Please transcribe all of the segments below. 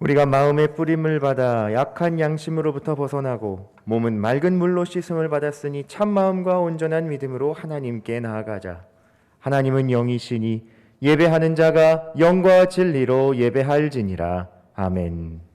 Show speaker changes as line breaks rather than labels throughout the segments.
우리가 마음의 뿌림을 받아 약한 양심으로부터 벗어나고 몸은 맑은 물로 씻음을 받았으니 참 마음과 온전한 믿음으로 하나님께 나아가자. 하나님은 영이시니 예배하는 자가 영과 진리로 예배할지니라. 아멘.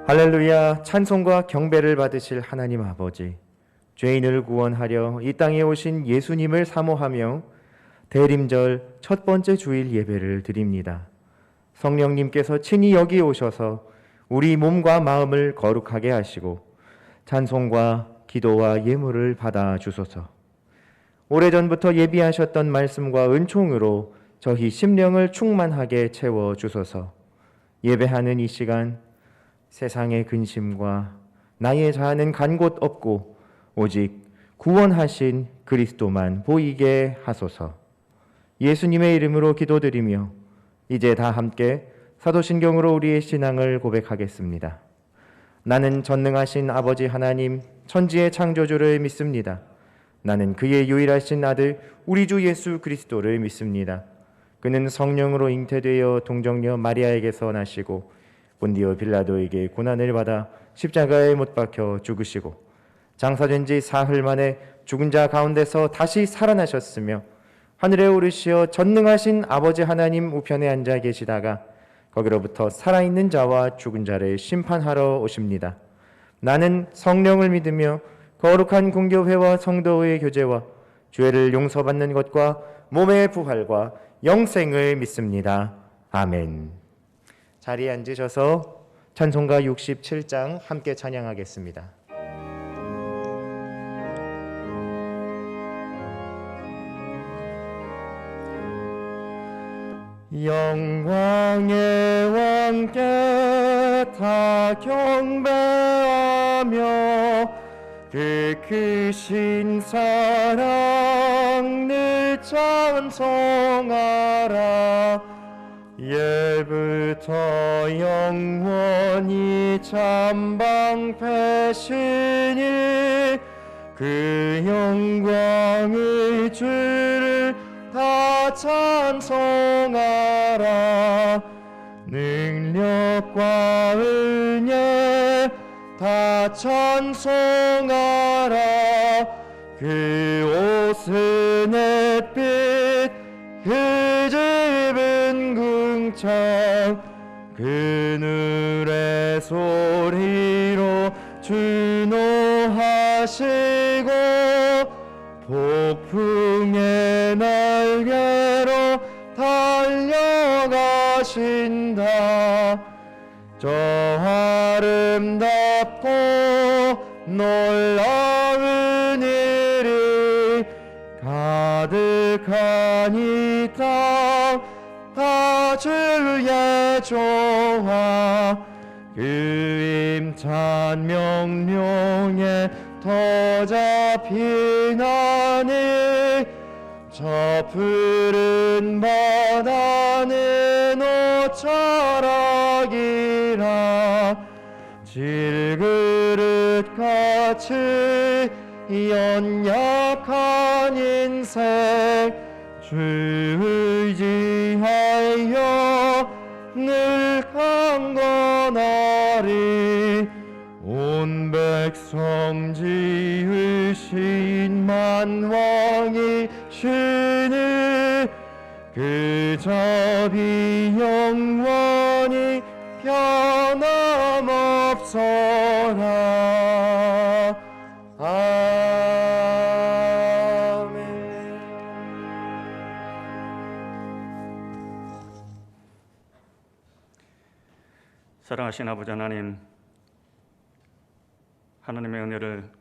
할렐루야. 찬송과 경배를 받으실 하나님 아버지, 죄인을 구원하려 이 땅에 오신 예수님을 사모하며 대림절 첫 번째 주일 예배를 드립니다. 성령님께서 친히 여기 오셔서 우리 몸과 마음을 거룩하게 하시고 찬송과 기도와 예물을 받아 주소서. 오래전부터 예비하셨던 말씀과 은총으로 저희 심령을 충만하게 채워 주소서. 예배하는 이 시간 세상의 근심과 나의 자아는 간 곳 없고 오직 구원하신 그리스도만 보이게 하소서. 예수님의 이름으로 기도드리며 이제 다 함께 사도신경으로 우리의 신앙을 고백하겠습니다. 나는 전능하신 아버지 하나님 천지의 창조주를 믿습니다. 나는 그의 유일하신 아들 우리 주 예수 그리스도를 믿습니다. 그는 성령으로 잉태되어 동정녀 마리아에게서 나시고 본디오 빌라도에게 고난을 받아 십자가에 못 박혀 죽으시고 장사된 지 사흘 만에 죽은 자 가운데서 다시 살아나셨으며 하늘에 오르시어 전능하신 아버지 하나님 우편에 앉아 계시다가 거기로부터 살아있는 자와 죽은 자를 심판하러 오십니다. 나는 성령을 믿으며 거룩한 공교회와 성도의 교제와 죄를 용서받는 것과 몸의 부활과 영생을 믿습니다. 아멘. 자리에 앉으셔서 찬송가 67장 함께 찬양하겠습니다. 영광의 왕께 다 경배하며 그 크신 사랑 늘 찬송하라. 예부터 영원히 참방패시니 그 영광의 주를 다 찬송하라. 능력과 은혜 다 찬송하라. 그 옷은 햇빛 그 집은 궁창 그늘의 소리로 준호하시고 폭풍의 날개로 달려가신다. 저 아름답고 놀라운 일이 가득한 이 땅 다 주의 조화 그 임찬 명령에 더 잡히나니 저 푸른 바다는 옷자락이라. 질그릇같이 연약한 인생 주 의지하여 늘 강건하리. 온 백성 지으신 만왕이시니 그 자비 영원히 변함없어라.
사랑하신 아버지 하나님, 하나님의 은혜를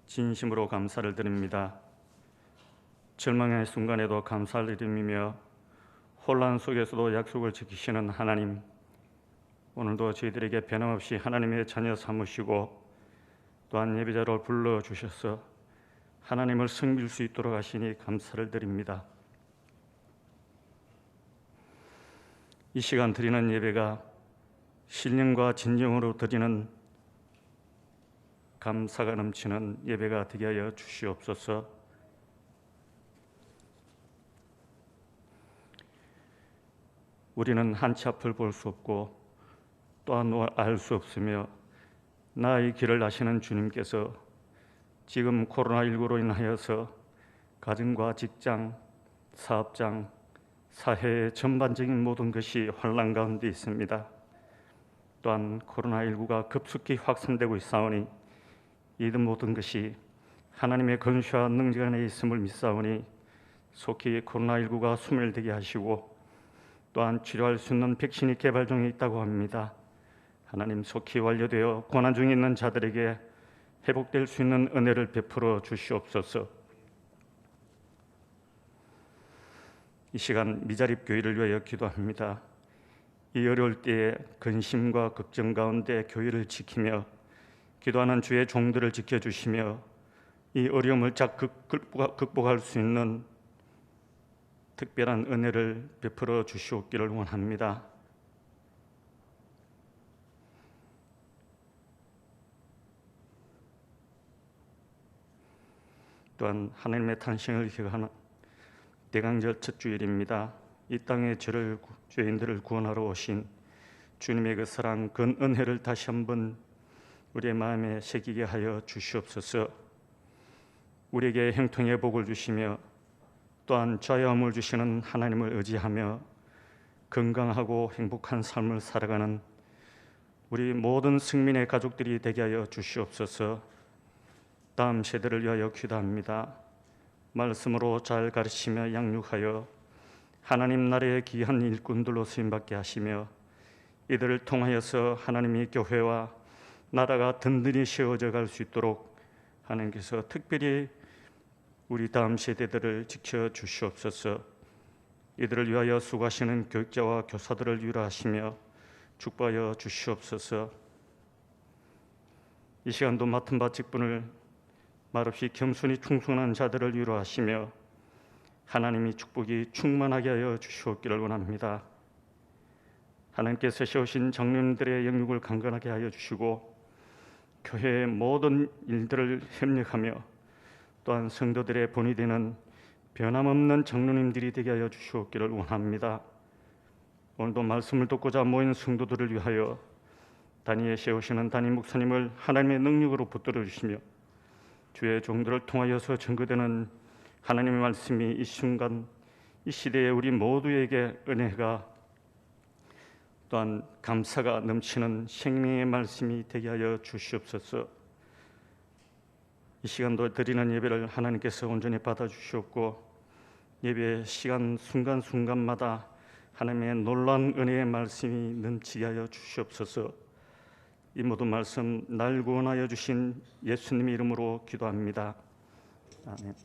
진심으로 감사를 드립니다. 절망의 순간에도 감사를 드리며 혼란 속에서도 약속을 지키시는 하나님, 오늘도 저희들에게 변함없이 하나님의 자녀 삼으시고 또한 예배자로 불러주셔서 하나님을 섬길 수 있도록 하시니 감사를 드립니다. 이 시간 드리는 예배가 신령과 진정으로 드리는 감사가 넘치는 예배가 되게 하여 주시옵소서. 우리는 한치 앞을 볼 수 없고 또한 알 수 없으며 나의 길을 아시는 주님께서 지금 코로나19로 인하여서 가정과 직장, 사업장, 사회의 전반적인 모든 것이 혼란 가운데 있습니다. 또한 코로나19가 급속히 확산되고 있사오니 이 모든 것이 하나님의 권세와 능력 안에 있음을 믿사오니 속히 코로나19가 소멸되게 하시고 또한 치료할 수 있는 백신이 개발 중에 있다고 합니다. 하나님 속히 완료되어 고난 중에 있는 자들에게 회복될 수 있는 은혜를 베풀어 주시옵소서. 이 시간 미자립 교회를 위하여 기도합니다. 이 어려울 때에 근심과 걱정 가운데 교회를 지키며 기도하는 주의 종들을 지켜주시며 이 어려움을 잘 극복할 수 있는 특별한 은혜를 베풀어 주시옵기를 원합니다. 또한 하나님의 탄생을 기억하는 대강절 첫 주일입니다. 이 땅의 죄인들을 구원하러 오신 주님의 그 사랑, 그 은혜를 다시 한번 우리의 마음에 새기게 하여 주시옵소서. 우리에게 형통의 복을 주시며 또한 자유함을 주시는 하나님을 의지하며 건강하고 행복한 삶을 살아가는 우리 모든 승민의 가족들이 되게 하여 주시옵소서. 다음 세대를 위하여 기도합니다. 말씀으로 잘 가르치며 양육하여 하나님 나라의 귀한 일꾼들로 쓰임받게 하시며 이들을 통하여서 하나님의 교회와 나라가 든든히 세워져 갈 수 있도록 하나님께서 특별히 우리 다음 세대들을 지켜주시옵소서. 이들을 위하여 수고하시는 교육자와 교사들을 위로하시며 축복하여 주시옵소서. 이 시간도 맡은 바 직분을 말없이 겸손히 충성한 자들을 위로하시며 하나님이 축복이 충만하게 하여 주시옵기를 원합니다. 하나님께서 세우신 장로님들의 영육을 강건하게 하여 주시고 교회의 모든 일들을 협력하며 또한 성도들의 본이 되는 변함없는 장로님들이 되게 하여 주시옵기를 원합니다. 오늘도 말씀을 듣고자 모인 성도들을 위하여 단위에 세우시는 담임 목사님을 하나님의 능력으로 붙들어 주시며 주의 종들을 통하여서 전거되는 하나님의 말씀이 이 순간 이 시대에 우리 모두에게 은혜가 또한 감사가 넘치는 생명의 말씀이 되게 하여 주시옵소서. 이 시간도 드리는 예배를 하나님께서 온전히 받아주시옵고 예배 시간 순간순간마다 하나님의 놀라운 은혜의 말씀이 넘치게 하여 주시옵소서. 이 모든 말씀 날 구원하여 주신 예수님의 이름으로 기도합니다. 아멘.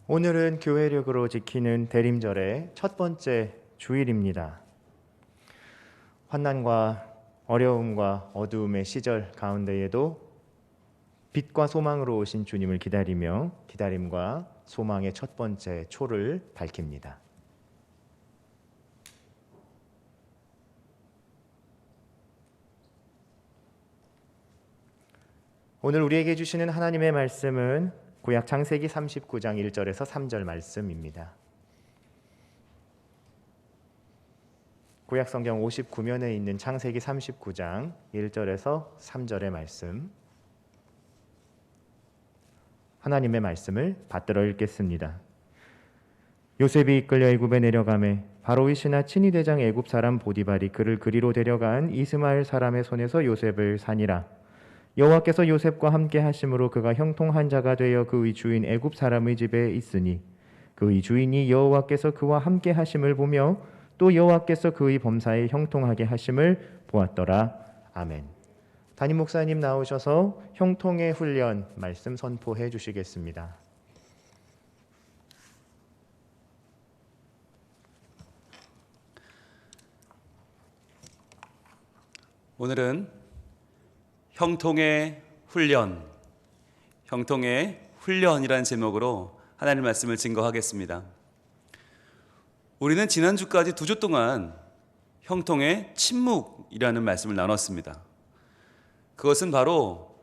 오늘은 교회력으로 지키는 대림절의 첫 번째 주일입니다. 환난과 어려움과 어두움의 시절 가운데에도 빛과 소망으로 오신 주님을 기다리며 기다림과 소망의 첫 번째 초를 밝힙니다. 오늘 우리에게 주시는 하나님의 말씀은 구약 창세기 39장 1절에서 3절 말씀입니다. 구약 성경 59면에 있는 창세기 39장 1절에서 3절의 말씀. 하나님의 말씀을 받들어 읽겠습니다. 요셉이 이끌려 애굽에 내려가매 바로의 신하 친위 대장 애굽 사람 보디발이 그를 그리로 데려간 이스마엘 사람의 손에서 요셉을 사니라. 여호와께서 요셉과 함께 하심으로 그가 형통한 자가 되어 그의 주인 애굽 사람의 집에 있으니 그의 주인이 여호와께서 그와 함께 하심을 보며 또 여호와께서 그의 범사에 형통하게 하심을 보았더라. 아멘. 담임 목사님 나오셔서 형통의 훈련 말씀 선포해 주시겠습니다.
오늘은 형통의 훈련이라는 제목으로 하나님 말씀을 증거하겠습니다. 우리는 지난주까지 2주 동안 형통의 침묵이라는 말씀을 나눴습니다. 그것은 바로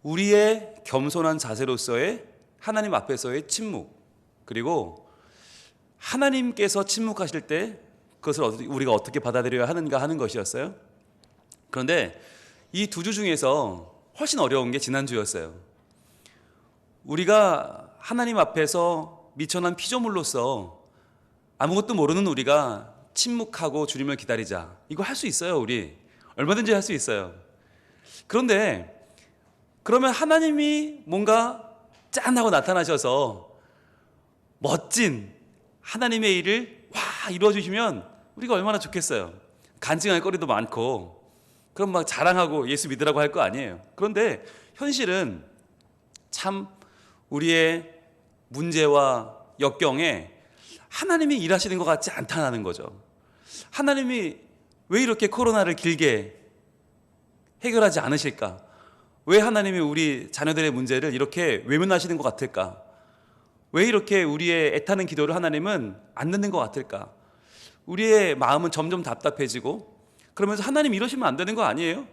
우리의 겸손한 자세로서의 하나님 앞에서의 침묵, 그리고 하나님께서 침묵하실 때 그것을 우리가 어떻게 받아들여야 하는가 하는 것이었어요. 그런데 이 2주 중에서 훨씬 어려운 게 지난주였어요. 우리가 하나님 앞에서 미천한 피조물로서 아무것도 모르는 우리가 침묵하고 주님을 기다리자. 이거 할 수 있어요, 우리. 얼마든지 할 수 있어요. 그런데 그러면 하나님이 뭔가 짠하고 나타나셔서 멋진 하나님의 일을 이루어주시면 우리가 얼마나 좋겠어요. 간증할 거리도 많고 그럼 막 자랑하고 예수 믿으라고 할 거 아니에요. 그런데 현실은 참 우리의 문제와 역경에 하나님이 일하시는 것 같지 않다는 거죠. 하나님이 왜 이렇게 코로나를 길게 해결하지 않으실까? 왜 하나님이 우리 자녀들의 문제를 이렇게 외면하시는 것 같을까? 왜 이렇게 우리의 애타는 기도를 하나님은 안 듣는 것 같을까? 우리의 마음은 점점 답답해지고 그러면서 하나님 이러시면 안 되는 거 아니에요?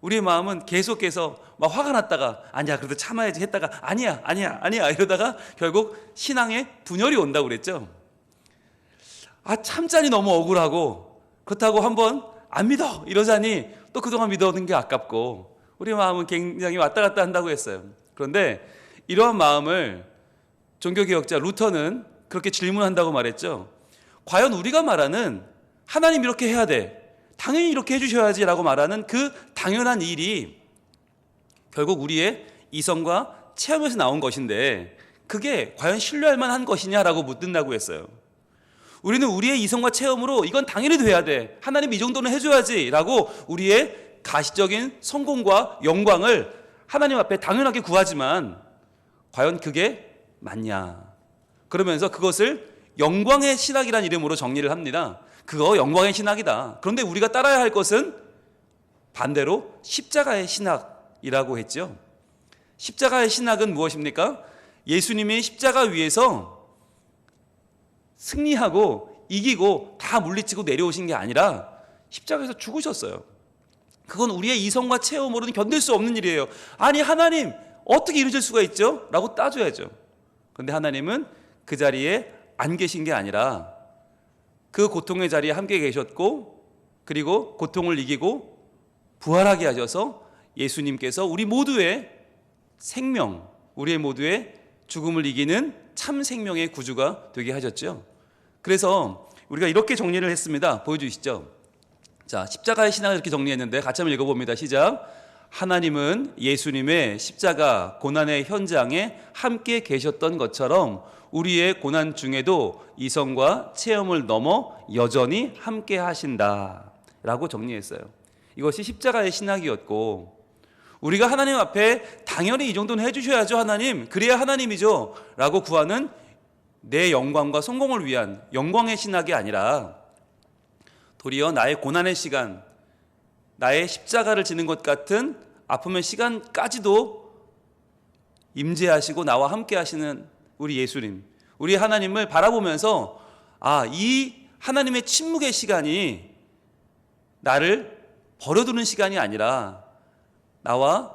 우리의 마음은 계속해서 막 화가 났다가 아니야 그래도 참아야지 했다가 아니야 이러다가 결국 신앙에 분열이 온다고 그랬죠. 참자니 너무 억울하고 그렇다고 한번 안 믿어 이러자니 또 그동안 믿어오는 게 아깝고 우리 마음은 굉장히 왔다 갔다 한다고 했어요. 그런데 이러한 마음을 종교개혁자 루터는 그렇게 질문한다고 말했죠. 과연 우리가 말하는 하나님 이렇게 해야 돼, 당연히 이렇게 해주셔야지 라고 말하는 그 당연한 일이 결국 우리의 이성과 체험에서 나온 것인데 그게 과연 신뢰할 만한 것이냐라고 묻는다고 했어요. 우리는 우리의 이성과 체험으로 이건 당연히 돼야 돼, 하나님 이 정도는 해줘야지 라고 우리의 가시적인 성공과 영광을 하나님 앞에 당연하게 구하지만 과연 그게 맞냐? 그러면서 그것을 영광의 신학이라는 이름으로 정리를 합니다. 그거 영광의 신학이다. 그런데 우리가 따라야 할 것은 반대로 십자가의 신학이라고 했죠. 십자가의 신학은 무엇입니까? 예수님이 십자가 위에서 승리하고 이기고 다 물리치고 내려오신 게 아니라 십자가에서 죽으셨어요. 그건 우리의 이성과 체험으로는 견딜 수 없는 일이에요. 아니 하나님 어떻게 이러실 수가 있죠? 라고 따져야죠. 그런데 하나님은 그 자리에 안 계신 게 아니라 그 고통의 자리에 함께 계셨고 그리고 고통을 이기고 부활하게 하셔서 예수님께서 우리 모두의 생명, 우리의 모두의 죽음을 이기는 참 생명의 구주가 되게 하셨죠. 그래서 우리가 이렇게 정리를 했습니다. 보여주시죠. 자, 십자가의 신앙을 이렇게 정리했는데 같이 한번 읽어봅니다. 시작. 하나님은 예수님의 십자가 고난의 현장에 함께 계셨던 것처럼 우리의 고난 중에도 이성과 체험을 넘어 여전히 함께 하신다 라고 정리했어요. 이것이 십자가의 신학이었고 우리가 하나님 앞에 당연히 이 정도는 해주셔야죠 하나님, 그래야 하나님이죠 라고 구하는 내 영광과 성공을 위한 영광의 신학이 아니라 도리어 나의 고난의 시간, 나의 십자가를 지는 것 같은 아픔의 시간까지도 임재하시고 나와 함께 하시는 우리 예수님, 우리 하나님을 바라보면서 이 하나님의 침묵의 시간이 나를 버려두는 시간이 아니라 나와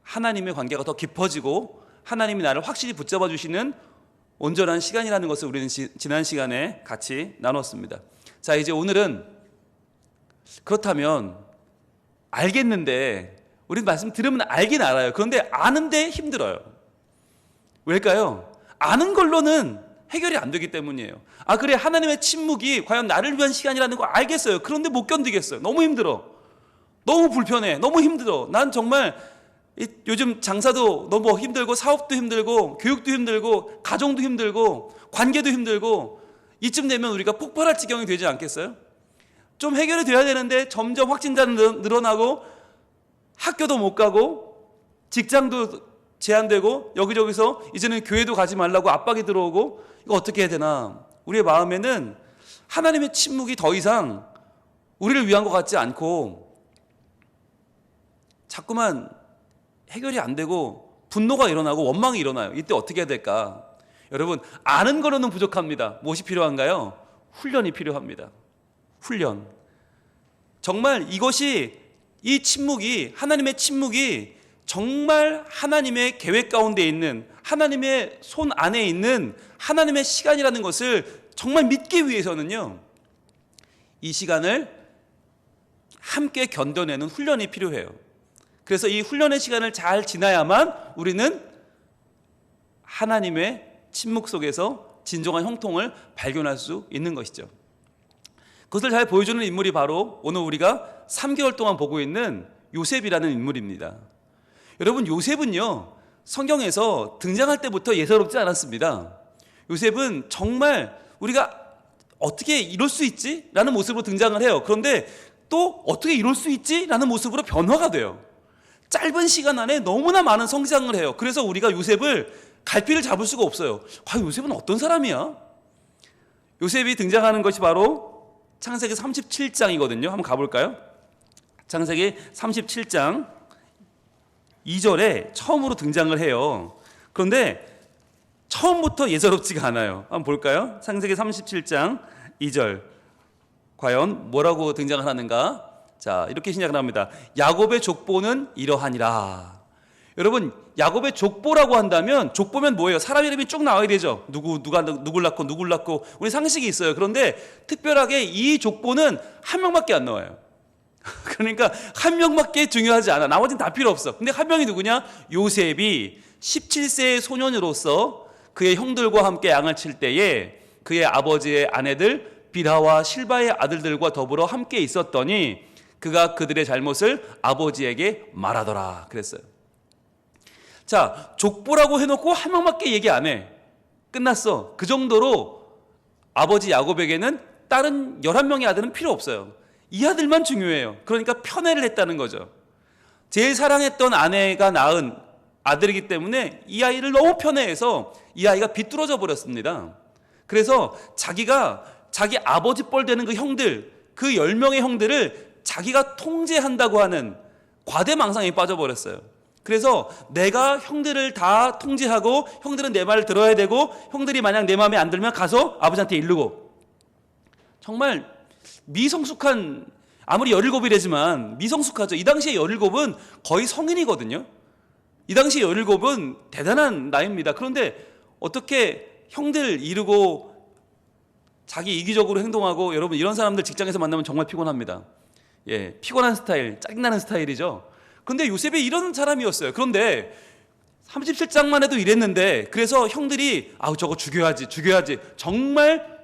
하나님의 관계가 더 깊어지고 하나님이 나를 확실히 붙잡아 주시는 온전한 시간이라는 것을 우리는 지난 시간에 같이 나눴습니다. 자, 이제 오늘은 그렇다면 알겠는데 우리 말씀 들으면 알긴 알아요. 그런데 아는데 힘들어요. 왜일까요? 아는 걸로는 해결이 안 되기 때문이에요. 아, 그래, 하나님의 침묵이 과연 나를 위한 시간이라는 거 알겠어요. 그런데 못 견디겠어요. 너무 힘들어. 너무 불편해. 너무 힘들어. 난 정말 요즘 장사도 너무 힘들고, 사업도 힘들고, 교육도 힘들고, 가정도 힘들고, 관계도 힘들고, 이쯤 되면 우리가 폭발할 지경이 되지 않겠어요? 좀 해결이 돼야 되는데 점점 확진자는 늘어나고, 학교도 못 가고, 직장도 제한되고, 여기저기서 이제는 교회도 가지 말라고 압박이 들어오고, 이거 어떻게 해야 되나? 우리의 마음에는 하나님의 침묵이 더 이상 우리를 위한 것 같지 않고, 자꾸만 해결이 안 되고 분노가 일어나고 원망이 일어나요. 이때 어떻게 해야 될까? 여러분, 아는 거로는 부족합니다. 무엇이 필요한가요? 훈련이 필요합니다. 훈련. 정말 이것이, 이 침묵이, 하나님의 침묵이 정말 하나님의 계획 가운데 있는, 하나님의 손 안에 있는 하나님의 시간이라는 것을 정말 믿기 위해서는요, 이 시간을 함께 견뎌내는 훈련이 필요해요. 그래서 이 훈련의 시간을 잘 지나야만 우리는 하나님의 침묵 속에서 진정한 형통을 발견할 수 있는 것이죠. 그것을 잘 보여주는 인물이 바로 오늘 우리가 3개월 동안 보고 있는 요셉이라는 인물입니다. 여러분, 요셉은요, 성경에서 등장할 때부터 예사롭지 않았습니다. 요셉은 정말 우리가 어떻게 이럴 수 있지? 라는 모습으로 등장을 해요. 그런데 또 어떻게 이럴 수 있지? 라는 모습으로 변화가 돼요. 짧은 시간 안에 너무나 많은 성장을 해요. 그래서 우리가 요셉을 갈피를 잡을 수가 없어요. 과연 요셉은 어떤 사람이야? 요셉이 등장하는 것이 바로 창세기 37장이거든요. 한번 가볼까요? 창세기 37장 2절에 처음으로 등장을 해요. 그런데 처음부터 예사롭지가 않아요. 한번 볼까요? 창세기 37장 2절. 과연 뭐라고 등장을 하는가? 자, 이렇게 시작을 합니다. 야곱의 족보는 이러하니라. 여러분, 야곱의 족보라고 한다면, 족보면 뭐예요? 사람 이름이 쭉 나와야 되죠. 누굴 낳고 우리 상식이 있어요. 그런데 특별하게 이 족보는 한 명밖에 안 나와요. 그러니까 한 명밖에 중요하지 않아. 나머지는 다 필요 없어. 근데 한 명이 누구냐? 요셉이 17세의 소년으로서 그의 형들과 함께 양을 칠 때에 그의 아버지의 아내들 비라와 실바의 아들들과 더불어 함께 있었더니 그가 그들의 잘못을 아버지에게 말하더라 그랬어요. 자, 족보라고 해놓고 한 명밖에 얘기 안 해. 끝났어. 그 정도로 아버지 야곱에게는 다른 11명의 아들은 필요 없어요. 이 아들만 중요해요. 그러니까 편애를 했다는 거죠. 제일 사랑했던 아내가 낳은 아들이기 때문에 이 아이를 너무 편애해서 이 아이가 비뚤어져 버렸습니다. 그래서 자기가 자기 아버지 뻘 되는 그 형들, 그 10명의 형들을 자기가 통제한다고 하는 과대망상에 빠져버렸어요. 그래서 내가 형들을 다 통제하고 형들은 내 말을 들어야 되고 형들이 만약 내 마음에 안 들면 가서 아버지한테 이르고, 정말 미성숙한, 아무리 17이라지만 미성숙하죠. 이 당시에 17은 거의 성인이거든요. 이 당시에 17은 대단한 나이입니다. 그런데 어떻게 형들 이르고 자기 이기적으로 행동하고, 여러분 이런 사람들 직장에서 만나면 정말 피곤합니다. 예, 피곤한 스타일, 짜증나는 스타일이죠. 그런데 요셉이 이런 사람이었어요. 그런데 37장만 해도 이랬는데, 그래서 형들이 저거 죽여야지 정말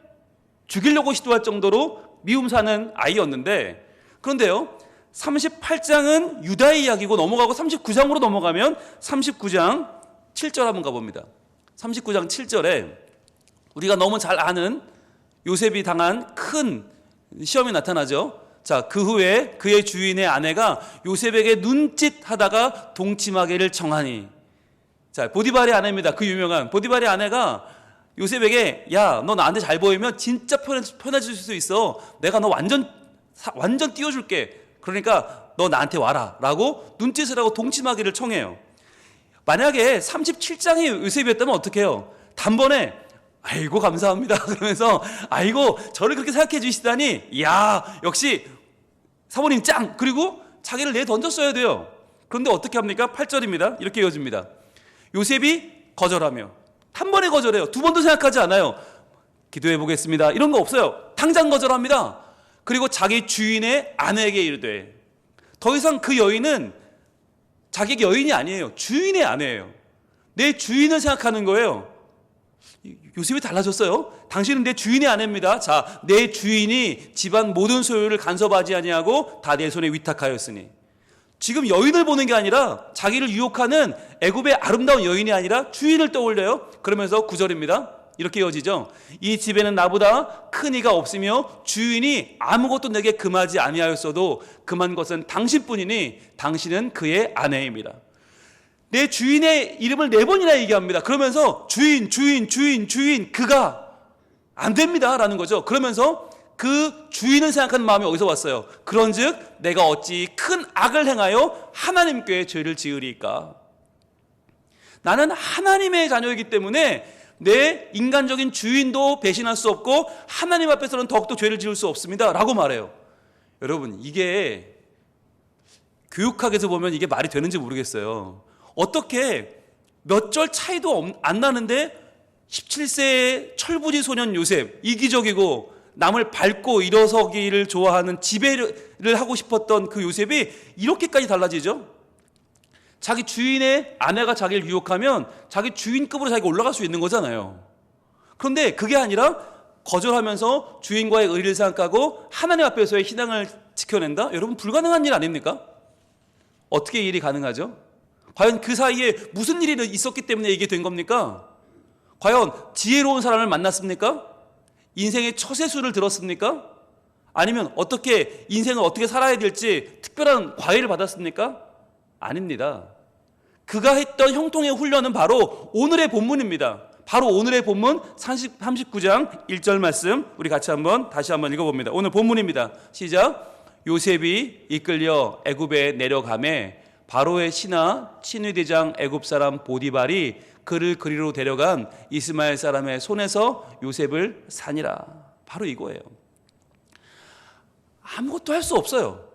죽이려고 시도할 정도로 미움 사는 아이였는데, 그런데요 38장은 유다의 이야기고 넘어가고 39장으로 넘어가면 39장 7절 한번 가봅니다. 39장 7절에 우리가 너무 잘 아는 요셉이 당한 큰 시험이 나타나죠. 자, 그 후에 그의 주인의 아내가 요셉에게 눈짓하다가 동침하기를 청하니. 자, 보디발의 아내입니다. 그 유명한 보디발의 아내가 요셉에게, 야, 너 나한테 잘 보이면 진짜 편해질 수 있어. 내가 너 완전 띄워줄게. 그러니까 너 나한테 와라 라고 눈짓을 하고 동침하기를 청해요. 만약에 37장이 요셉이었다면 어떻게 해요? 단번에 아이고 감사합니다 그러면서 아이고 저를 그렇게 생각해 주시다니, 이야 역시 사모님 짱! 그리고 자기를 내던졌어야 돼요. 그런데 어떻게 합니까? 8절입니다. 이렇게 이어집니다. 요셉이 거절하며, 단번에 거절해요. 두 번도 생각하지 않아요. 기도해 보겠습니다 이런 거 없어요. 당장 거절합니다. 그리고 자기 주인의 아내에게 이르되, 더 이상 그 여인은 자기 여인이 아니에요. 주인의 아내예요. 내 주인을 생각하는 거예요. 요셉이 달라졌어요. 당신은 내 주인의 아내입니다. 자, 내 주인이 집안 모든 소유를 간섭하지 아니하고 다 내 손에 위탁하였으니. 지금 여인을 보는 게 아니라 자기를 유혹하는 애굽의 아름다운 여인이 아니라 주인을 떠올려요. 그러면서 9절입니다. 이렇게 이어지죠. 이 집에는 나보다 큰 이가 없으며 주인이 아무것도 내게 금하지 아니하였어도 금한 것은 당신뿐이니 당신은 그의 아내입니다. 내 주인의 이름을 4번이나 얘기합니다. 그러면서 주인, 주인, 주인, 주인, 그가 안 됩니다 라는 거죠. 그러면서 그 주인을 생각하는 마음이 어디서 왔어요? 그런즉 내가 어찌 큰 악을 행하여 하나님께 죄를 지으리까? 나는 하나님의 자녀이기 때문에 내 인간적인 주인도 배신할 수 없고 하나님 앞에서는 더욱더 죄를 지을 수 없습니다 라고 말해요. 여러분, 이게 교육학에서 보면 이게 말이 되는지 모르겠어요. 어떻게 몇 절 차이도 안 나는데 17세의 철부지 소년 요셉, 이기적이고 남을 밟고 일어서기를 좋아하는 지배를 하고 싶었던 그 요셉이 이렇게까지 달라지죠? 자기 주인의 아내가 자기를 유혹하면 자기 주인급으로 자기가 올라갈 수 있는 거잖아요. 그런데 그게 아니라 거절하면서 주인과의 의리를 생각하고 하나님 앞에서의 신앙을 지켜낸다? 여러분, 불가능한 일 아닙니까? 어떻게 이 일이 가능하죠? 과연 그 사이에 무슨 일이 있었기 때문에 이게 된 겁니까? 과연 지혜로운 사람을 만났습니까? 인생의 처세술을 들었습니까? 아니면 어떻게 인생을 어떻게 살아야 될지 특별한 과외를 받았습니까? 아닙니다. 그가 했던 형통의 훈련은 바로 오늘의 본문입니다. 바로 오늘의 본문 39장 1절 말씀 우리 같이 다시 한번 읽어봅니다. 오늘 본문입니다. 시작. 요셉이 이끌려 애굽에 내려가매 바로의 신하 친위대장 애굽 사람 보디발이 그를 그리로 데려간 이스마엘 사람의 손에서 요셉을 사니라. 바로 이거예요. 아무것도 할 수 없어요.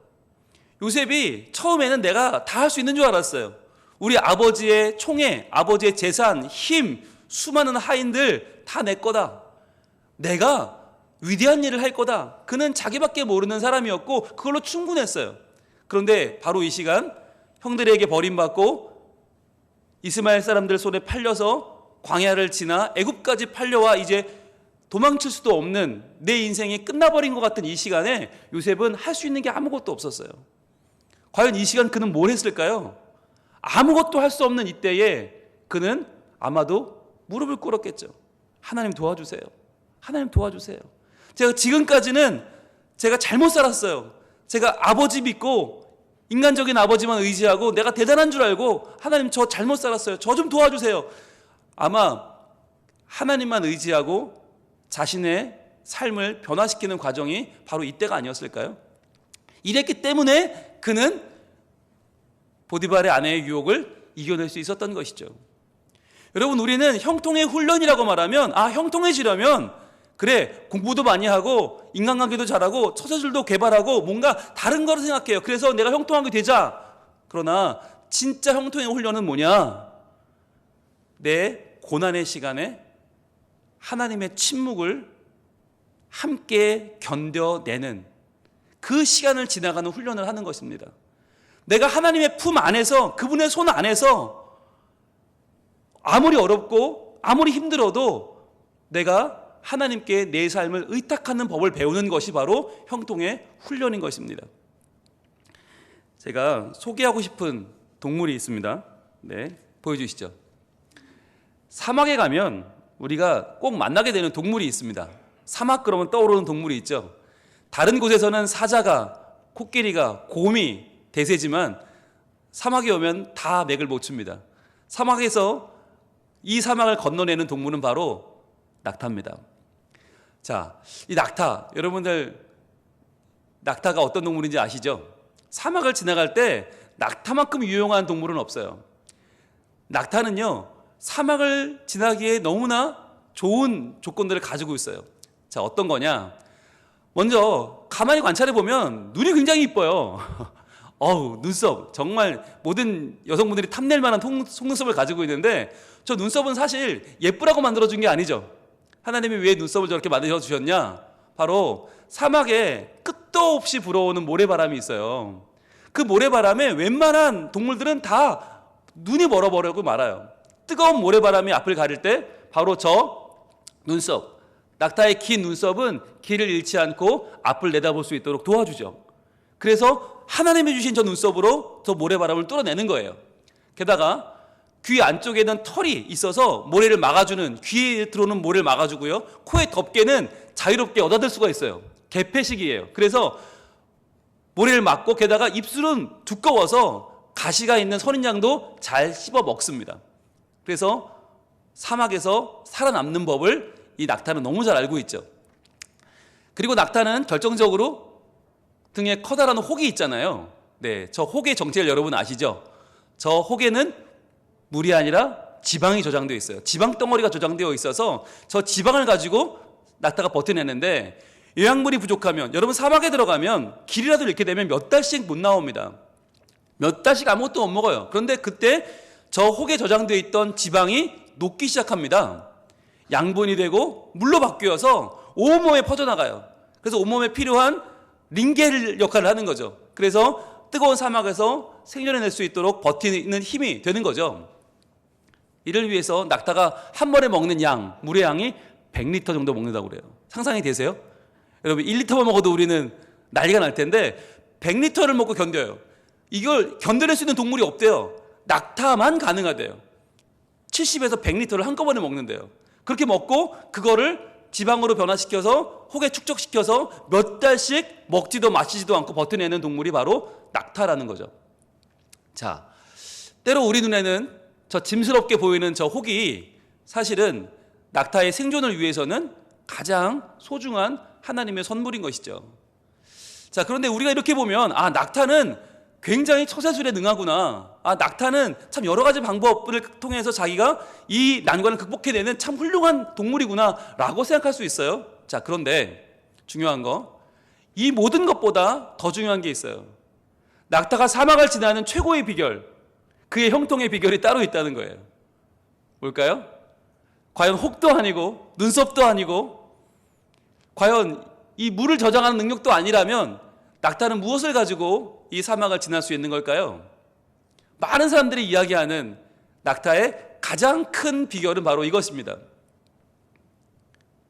요셉이 처음에는 내가 다 할 수 있는 줄 알았어요. 우리 아버지의 총애, 아버지의 재산, 힘, 수많은 하인들 다 내 거다. 내가 위대한 일을 할 거다. 그는 자기밖에 모르는 사람이었고 그걸로 충분했어요. 그런데 바로 이 시간 형들에게 버림받고 이스마엘 사람들 손에 팔려서 광야를 지나 애굽까지 팔려와 이제 도망칠 수도 없는 내 인생이 끝나버린 것 같은 이 시간에 요셉은 할 수 있는 게 아무것도 없었어요. 과연 이 시간 그는 뭘 했을까요? 아무것도 할 수 없는 이때에 그는 아마도 무릎을 꿇었겠죠. 하나님 도와주세요. 하나님 도와주세요. 제가 지금까지는 제가 잘못 살았어요. 제가 아버지 믿고 인간적인 아버지만 의지하고 내가 대단한 줄 알고 하나님 저 잘못 살았어요. 저 좀 도와주세요. 아마 하나님만 의지하고 자신의 삶을 변화시키는 과정이 바로 이때가 아니었을까요? 이랬기 때문에 그는 보디발의 아내의 유혹을 이겨낼 수 있었던 것이죠. 여러분, 우리는 형통의 훈련이라고 말하면 형통해지려면 그래, 공부도 많이 하고 인간관계도 잘하고 처세술도 개발하고 뭔가 다른 거를 생각해요. 그래서 내가 형통하게 되자. 그러나 진짜 형통의 훈련은 뭐냐? 내 고난의 시간에 하나님의 침묵을 함께 견뎌내는 그 시간을 지나가는 훈련을 하는 것입니다. 내가 하나님의 품 안에서, 그분의 손 안에서 아무리 어렵고 아무리 힘들어도 내가 하나님께 내 삶을 의탁하는 법을 배우는 것이 바로 형통의 훈련인 것입니다. 제가 소개하고 싶은 동물이 있습니다. 네, 보여주시죠. 사막에 가면 우리가 꼭 만나게 되는 동물이 있습니다. 사막 그러면 떠오르는 동물이 있죠. 다른 곳에서는 사자가, 코끼리가, 곰이 대세지만 사막에 오면 다 맥을 못 춥니다. 사막에서 이 사막을 건너내는 동물은 바로 낙타입니다. 자, 이 낙타, 여러분들 낙타가 어떤 동물인지 아시죠? 사막을 지나갈 때 낙타만큼 유용한 동물은 없어요. 낙타는요, 사막을 지나기에 너무나 좋은 조건들을 가지고 있어요. 자, 어떤 거냐? 먼저 가만히 관찰해 보면 눈이 굉장히 이뻐요. 눈썹, 정말 모든 여성분들이 탐낼 만한 속눈썹을 가지고 있는데 저 눈썹은 사실 예쁘라고 만들어준 게 아니죠. 하나님이 왜 눈썹을 저렇게 만들어 주셨냐? 바로 사막에 끝도 없이 불어오는 모래바람이 있어요. 그 모래바람에 웬만한 동물들은 다 눈이 멀어버리고 말아요. 뜨거운 모래바람이 앞을 가릴 때 바로 저 눈썹, 낙타의 긴 눈썹은 길을 잃지 않고 앞을 내다볼 수 있도록 도와주죠. 그래서 하나님이 주신 저 눈썹으로 저 모래바람을 뚫어내는 거예요. 게다가 귀 안쪽에는 털이 있어서 모래를 막아주는, 귀에 들어오는 모래를 막아주고요. 코의 덮개는 자유롭게 얻어들 수가 있어요. 개폐식이에요. 그래서 모래를 막고 게다가 입술은 두꺼워서 가시가 있는 선인장도 잘 씹어 먹습니다. 그래서 사막에서 살아남는 법을 이 낙타는 너무 잘 알고 있죠. 그리고 낙타는 결정적으로 등에 커다란 혹이 있잖아요. 네, 저 혹의 정체를 여러분 아시죠? 저 혹에는 물이 아니라 지방이 저장되어 있어요. 지방 덩어리가 저장되어 있어서 저 지방을 가지고 낙타가 버텨내는데, 영양분이 부족하면, 여러분 사막에 들어가면 길이라도 잃게 되면 몇 달씩 못 나옵니다. 몇 달씩 아무것도 못 먹어요. 그런데 그때 저 혹에 저장되어 있던 지방이 녹기 시작합니다. 양분이 되고 물로 바뀌어서 온몸에 퍼져나가요. 그래서 온몸에 필요한 링겔 역할을 하는 거죠. 그래서 뜨거운 사막에서 생존해낼 수 있도록 버티는 힘이 되는 거죠. 이를 위해서 낙타가 한 번에 먹는 양, 물의 양이 100리터 정도 먹는다고 그래요. 상상이 되세요? 여러분 1리터만 먹어도 우리는 난리가 날 텐데 100리터를 먹고 견뎌요. 이걸 견뎌낼 수 있는 동물이 없대요. 낙타만 가능하대요. 70에서 100리터를 한꺼번에 먹는데요. 그렇게 먹고 그거를 지방으로 변화시켜서 혹에 축적시켜서 몇 달씩 먹지도 마시지도 않고 버텨내는 동물이 바로 낙타라는 거죠. 자, 때로 우리 눈에는 저 짐스럽게 보이는 저 혹이 사실은 낙타의 생존을 위해서는 가장 소중한 하나님의 선물인 것이죠. 자, 그런데 우리가 이렇게 보면 낙타는 굉장히 처세술에 능하구나. 낙타는 참 여러 가지 방법을 통해서 자기가 이 난관을 극복해내는 참 훌륭한 동물이구나 라고 생각할 수 있어요. 자, 그런데 중요한 거, 이 모든 것보다 더 중요한 게 있어요. 낙타가 사막을 지나는 최고의 비결, 그의 형통의 비결이 따로 있다는 거예요. 뭘까요? 과연 혹도 아니고 눈썹도 아니고 과연 이 물을 저장하는 능력도 아니라면 낙타는 무엇을 가지고 이 사막을 지날 수 있는 걸까요? 많은 사람들이 이야기하는 낙타의 가장 큰 비결은 바로 이것입니다.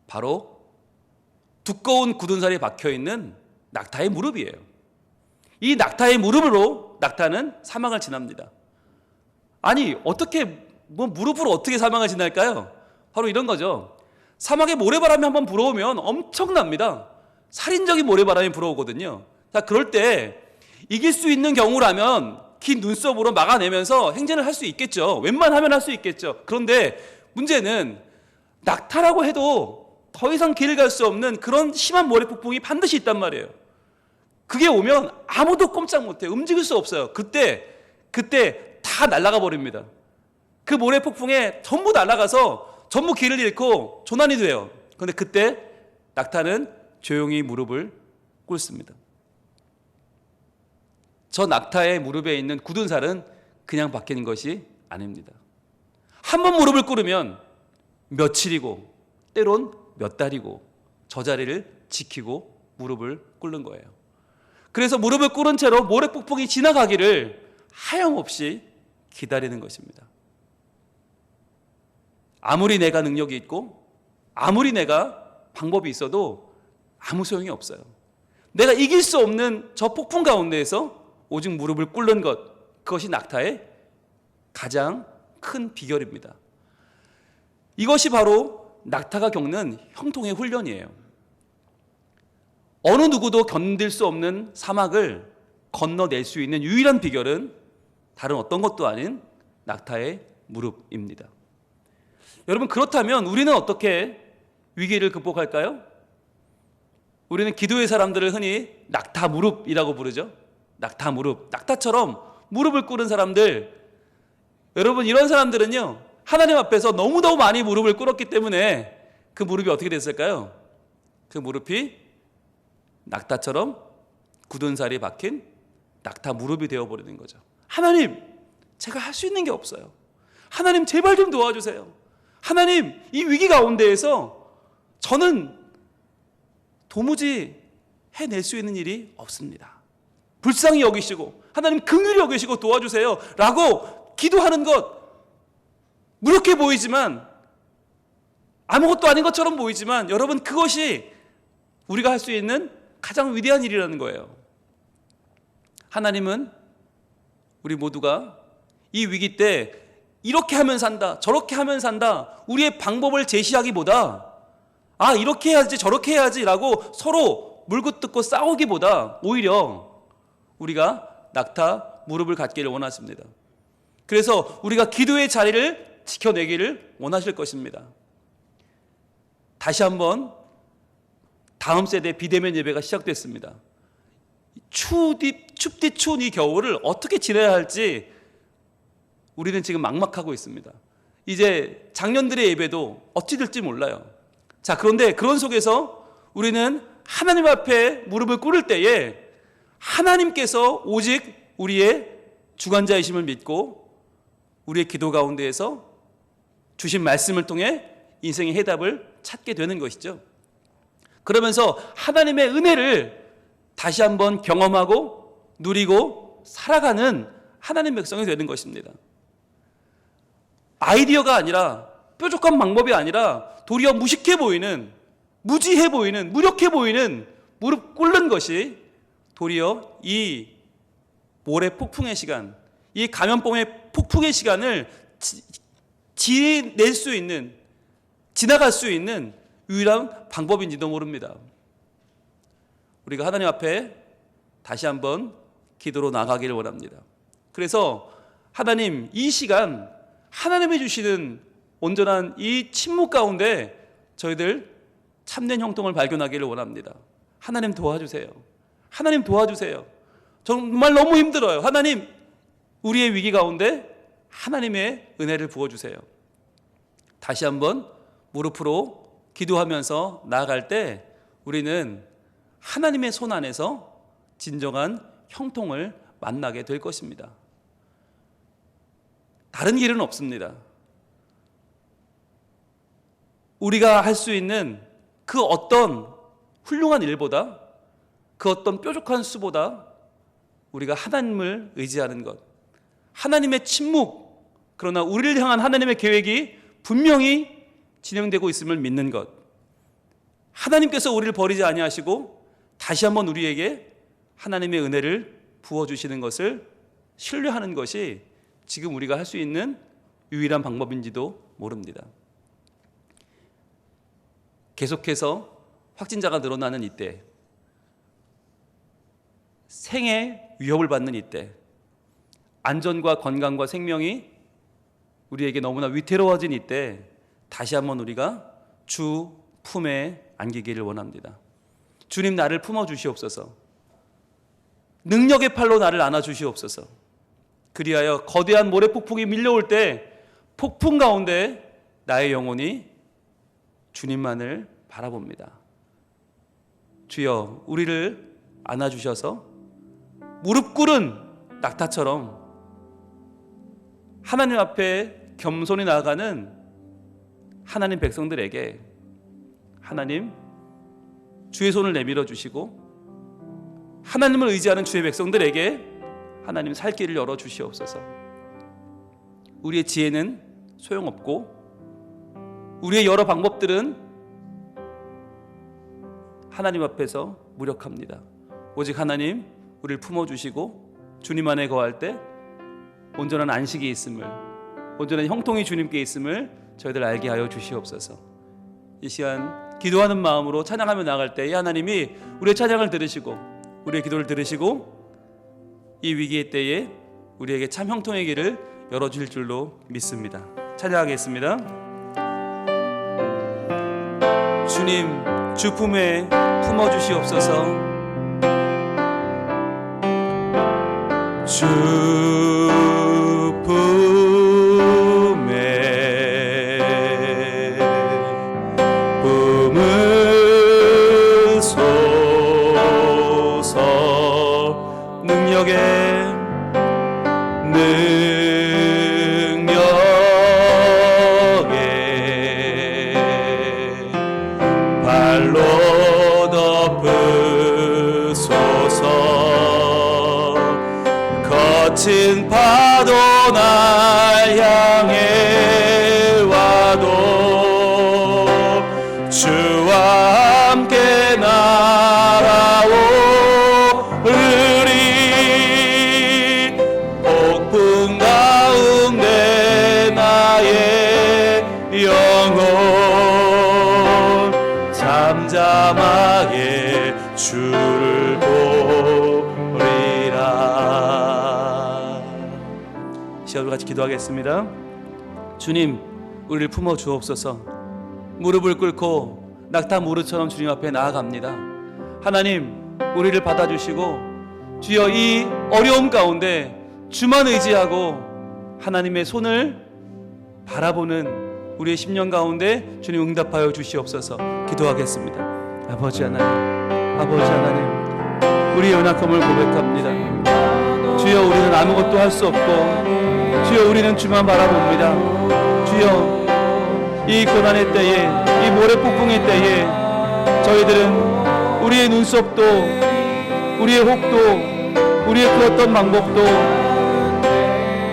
바로 두꺼운 굳은 살이 박혀있는 낙타의 무릎이에요. 이 낙타의 무릎으로 낙타는 사막을 지납니다. 아니, 어떻게, 무릎으로 어떻게 사막을 지날까요? 바로 이런 거죠. 사막에 모래바람이 한번 불어오면 엄청납니다. 살인적인 모래바람이 불어오거든요. 자, 그럴 때 이길 수 있는 경우라면 긴 눈썹으로 막아내면서 행진을 할 수 있겠죠. 웬만하면 할 수 있겠죠. 그런데 문제는 낙타라고 해도 더 이상 길을 갈 수 없는 그런 심한 모래 폭풍이 반드시 있단 말이에요. 그게 오면 아무도 꼼짝 못해요. 움직일 수 없어요. 그때 다 날아가 버립니다. 그 모래 폭풍에 전부 날아가서 전부 길을 잃고 조난이 돼요. 그런데 그때 낙타는 조용히 무릎을 꿇습니다. 저 낙타의 무릎에 있는 굳은 살은 그냥 박히는 것이 아닙니다. 한 번 무릎을 꿇으면 며칠이고 때론 몇 달이고 저 자리를 지키고 무릎을 꿇는 거예요. 그래서 무릎을 꿇은 채로 모래폭풍이 지나가기를 하염없이 기다리는 것입니다. 아무리 내가 능력이 있고 아무리 내가 방법이 있어도 아무 소용이 없어요. 내가 이길 수 없는 저 폭풍 가운데에서 오직 무릎을 꿇는 것, 그것이 낙타의 가장 큰 비결입니다. 이것이 바로 낙타가 겪는 형통의 훈련이에요. 어느 누구도 견딜 수 없는 사막을 건너낼 수 있는 유일한 비결은 다른 어떤 것도 아닌 낙타의 무릎입니다. 여러분, 그렇다면 우리는 어떻게 위기를 극복할까요? 우리는 기도의 사람들을 흔히 낙타 무릎이라고 부르죠. 낙타 무릎, 낙타처럼 무릎을 꿇은 사람들. 여러분, 이런 사람들은요, 하나님 앞에서 너무너무 많이 무릎을 꿇었기 때문에 그 무릎이 어떻게 됐을까요? 그 무릎이 낙타처럼 굳은 살이 박힌 낙타 무릎이 되어버리는 거죠. 하나님, 제가 할 수 있는 게 없어요. 하나님, 제발 좀 도와주세요. 하나님, 이 위기 가운데에서 저는 도무지 해낼 수 있는 일이 없습니다. 불쌍히 여기시고 하나님 긍휼히 여기시고 도와주세요 라고 기도하는 것, 무력해 보이지만, 아무것도 아닌 것처럼 보이지만, 여러분, 그것이 우리가 할 수 있는 가장 위대한 일이라는 거예요. 하나님은 우리 모두가 이 위기 때 이렇게 하면 산다, 저렇게 하면 산다, 우리의 방법을 제시하기보다 이렇게 해야지 저렇게 해야지 라고 서로 물고 뜯고 싸우기보다 오히려 우리가 낙타 무릎을 갖기를 원하십니다. 그래서 우리가 기도의 자리를 지켜내기를 원하실 것입니다. 다시 한번 다음 세대 비대면 예배가 시작됐습니다. 춥디 추운 이 겨울을 어떻게 지내야 할지 우리는 지금 막막하고 있습니다. 이제 작년들의 예배도 어찌 될지 몰라요. 자, 그런데 그런 속에서 우리는 하나님 앞에 무릎을 꿇을 때에 하나님께서 오직 우리의 주관자이심을 믿고 우리의 기도 가운데에서 주신 말씀을 통해 인생의 해답을 찾게 되는 것이죠. 그러면서 하나님의 은혜를 다시 한번 경험하고 누리고 살아가는 하나님 백성이 되는 것입니다. 아이디어가 아니라, 뾰족한 방법이 아니라 도리어 무식해 보이는, 무지해 보이는, 무력해 보이는 무릎 꿇는 것이 도리어 이 모래 폭풍의 시간, 이 감염병의 폭풍의 시간을 지낼 수 있는, 지나갈 수 있는 유일한 방법인지도 모릅니다. 우리가 하나님 앞에 다시 한번 기도로 나가기를 원합니다. 그래서 하나님, 이 시간 하나님이 주시는 온전한 이 침묵 가운데 저희들 참된 형통을 발견하기를 원합니다. 하나님 도와주세요. 하나님 도와주세요. 정말 너무 힘들어요. 하나님, 우리의 위기 가운데 하나님의 은혜를 부어주세요. 다시 한번 무릎으로 기도하면서 나아갈 때 우리는 하나님의 손 안에서 진정한 형통을 만나게 될 것입니다. 다른 길은 없습니다. 우리가 할 수 있는 그 어떤 훌륭한 일보다, 그 어떤 뾰족한 수보다 우리가 하나님을 의지하는 것, 하나님의 침묵, 그러나 우리를 향한 하나님의 계획이 분명히 진행되고 있음을 믿는 것, 하나님께서 우리를 버리지 아니하시고 다시 한번 우리에게 하나님의 은혜를 부어주시는 것을 신뢰하는 것이 지금 우리가 할 수 있는 유일한 방법인지도 모릅니다. 계속해서 확진자가 늘어나는 이때, 생의 위협을 받는 이때, 안전과 건강과 생명이 우리에게 너무나 위태로워진 이때 다시 한번 우리가 주 품에 안기기를 원합니다. 주님, 나를 품어주시옵소서. 능력의 팔로 나를 안아주시옵소서. 그리하여 거대한 모래폭풍이 밀려올 때 폭풍 가운데 나의 영혼이 주님만을 바라봅니다. 주여, 우리를 안아주셔서 무릎 꿇은 낙타처럼 하나님 앞에 겸손히 나아가는 하나님 백성들에게 하나님 주의 손을 내밀어 주시고, 하나님을 의지하는 주의 백성들에게 하나님 살 길을 열어 주시옵소서. 우리의 지혜는 소용없고 우리의 여러 방법들은 하나님 앞에서 무력합니다. 오직 하나님 우리를 품어주시고 주님 안에 거할 때 온전한 안식이 있음을, 온전한 형통이 주님께 있음을 저희들 알게 하여 주시옵소서. 이 시간 기도하는 마음으로 찬양하며 나갈 때 하나님이 우리의 찬양을 들으시고 우리의 기도를 들으시고 이 위기의 때에 우리에게 참 형통의 길을 열어주실 줄로 믿습니다. 찬양하겠습니다. 주님, 주 품에 품어주시옵소서. 주 품에 품으소서. 능력에 발로 덮으소서. 거친 파도 날 향해 주와 함께 날아오르리. 폭풍 가운데 나의 영혼 잠잠하게 주를 보리라. 시간으로 같이 기도하겠습니다. 주님, 우리를 품어 주옵소서. 무릎을 꿇고 낙타 무릇처럼 주님 앞에 나아갑니다. 하나님, 우리를 받아주시고 주여 이 어려움 가운데 주만 의지하고 하나님의 손을 바라보는 우리의 10년 가운데 주님 응답하여 주시옵소서. 기도하겠습니다. 아버지 하나님, 아버지 하나님, 우리의 연약함을 고백합니다. 주여, 우리는 아무것도 할 수 없고 주여, 우리는 주만 바라봅니다. 주여, 이 고난의 때에, 이 모래폭풍의 때에 저희들은 우리의 눈썹도, 우리의 혹도, 우리의 그 어떤 방법도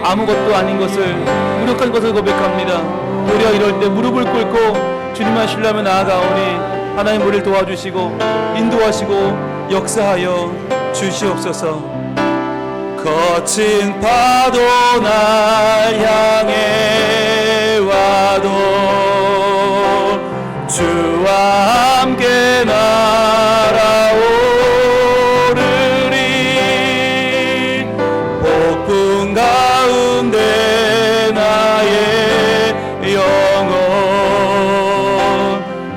아무것도 아닌 것을, 무력한 것을 고백합니다. 도리어 이럴 때 무릎을 꿇고 주님만 신뢰하며 나아가오니 하나님 우리를 도와주시고 인도하시고 역사하여 주시옵소서. 거친 파도 날 향해 와도 주와 함께 날아오르리. 폭풍 가운데 나의 영혼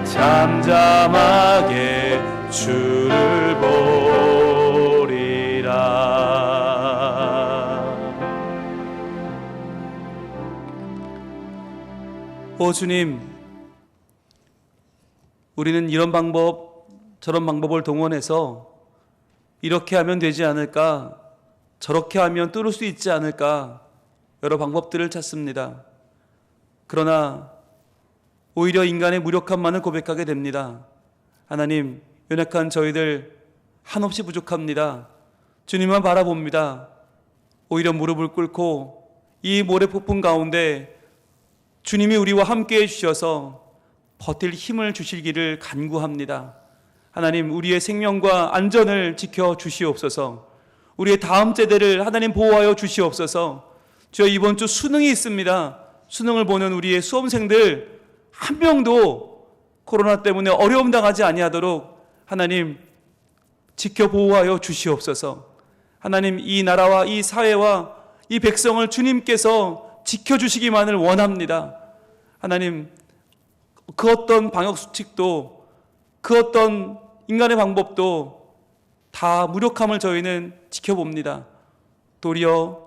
잠잠하게 주를 보리라. 오 주님, 우리는 이런 방법 저런 방법을 동원해서 이렇게 하면 되지 않을까, 저렇게 하면 뚫을 수 있지 않을까, 여러 방법들을 찾습니다. 그러나 오히려 인간의 무력함만을 고백하게 됩니다. 하나님, 연약한 저희들 한없이 부족합니다. 주님만 바라봅니다. 오히려 무릎을 꿇고 이 모래폭풍 가운데 주님이 우리와 함께 해주셔서 버틸 힘을 주시기를 간구합니다. 하나님, 우리의 생명과 안전을 지켜 주시옵소서. 우리의 다음 세대를 하나님 보호하여 주시옵소서. 주여, 이번 주 수능이 있습니다. 수능을 보는 우리의 수험생들 한 명도 코로나 때문에 어려움 당하지 아니하도록 하나님 지켜 보호하여 주시옵소서. 하나님, 이 나라와 이 사회와 이 백성을 주님께서 지켜주시기만을 원합니다. 하나님, 그 어떤 방역수칙도, 그 어떤 인간의 방법도 다 무력함을 저희는 지켜봅니다. 도리어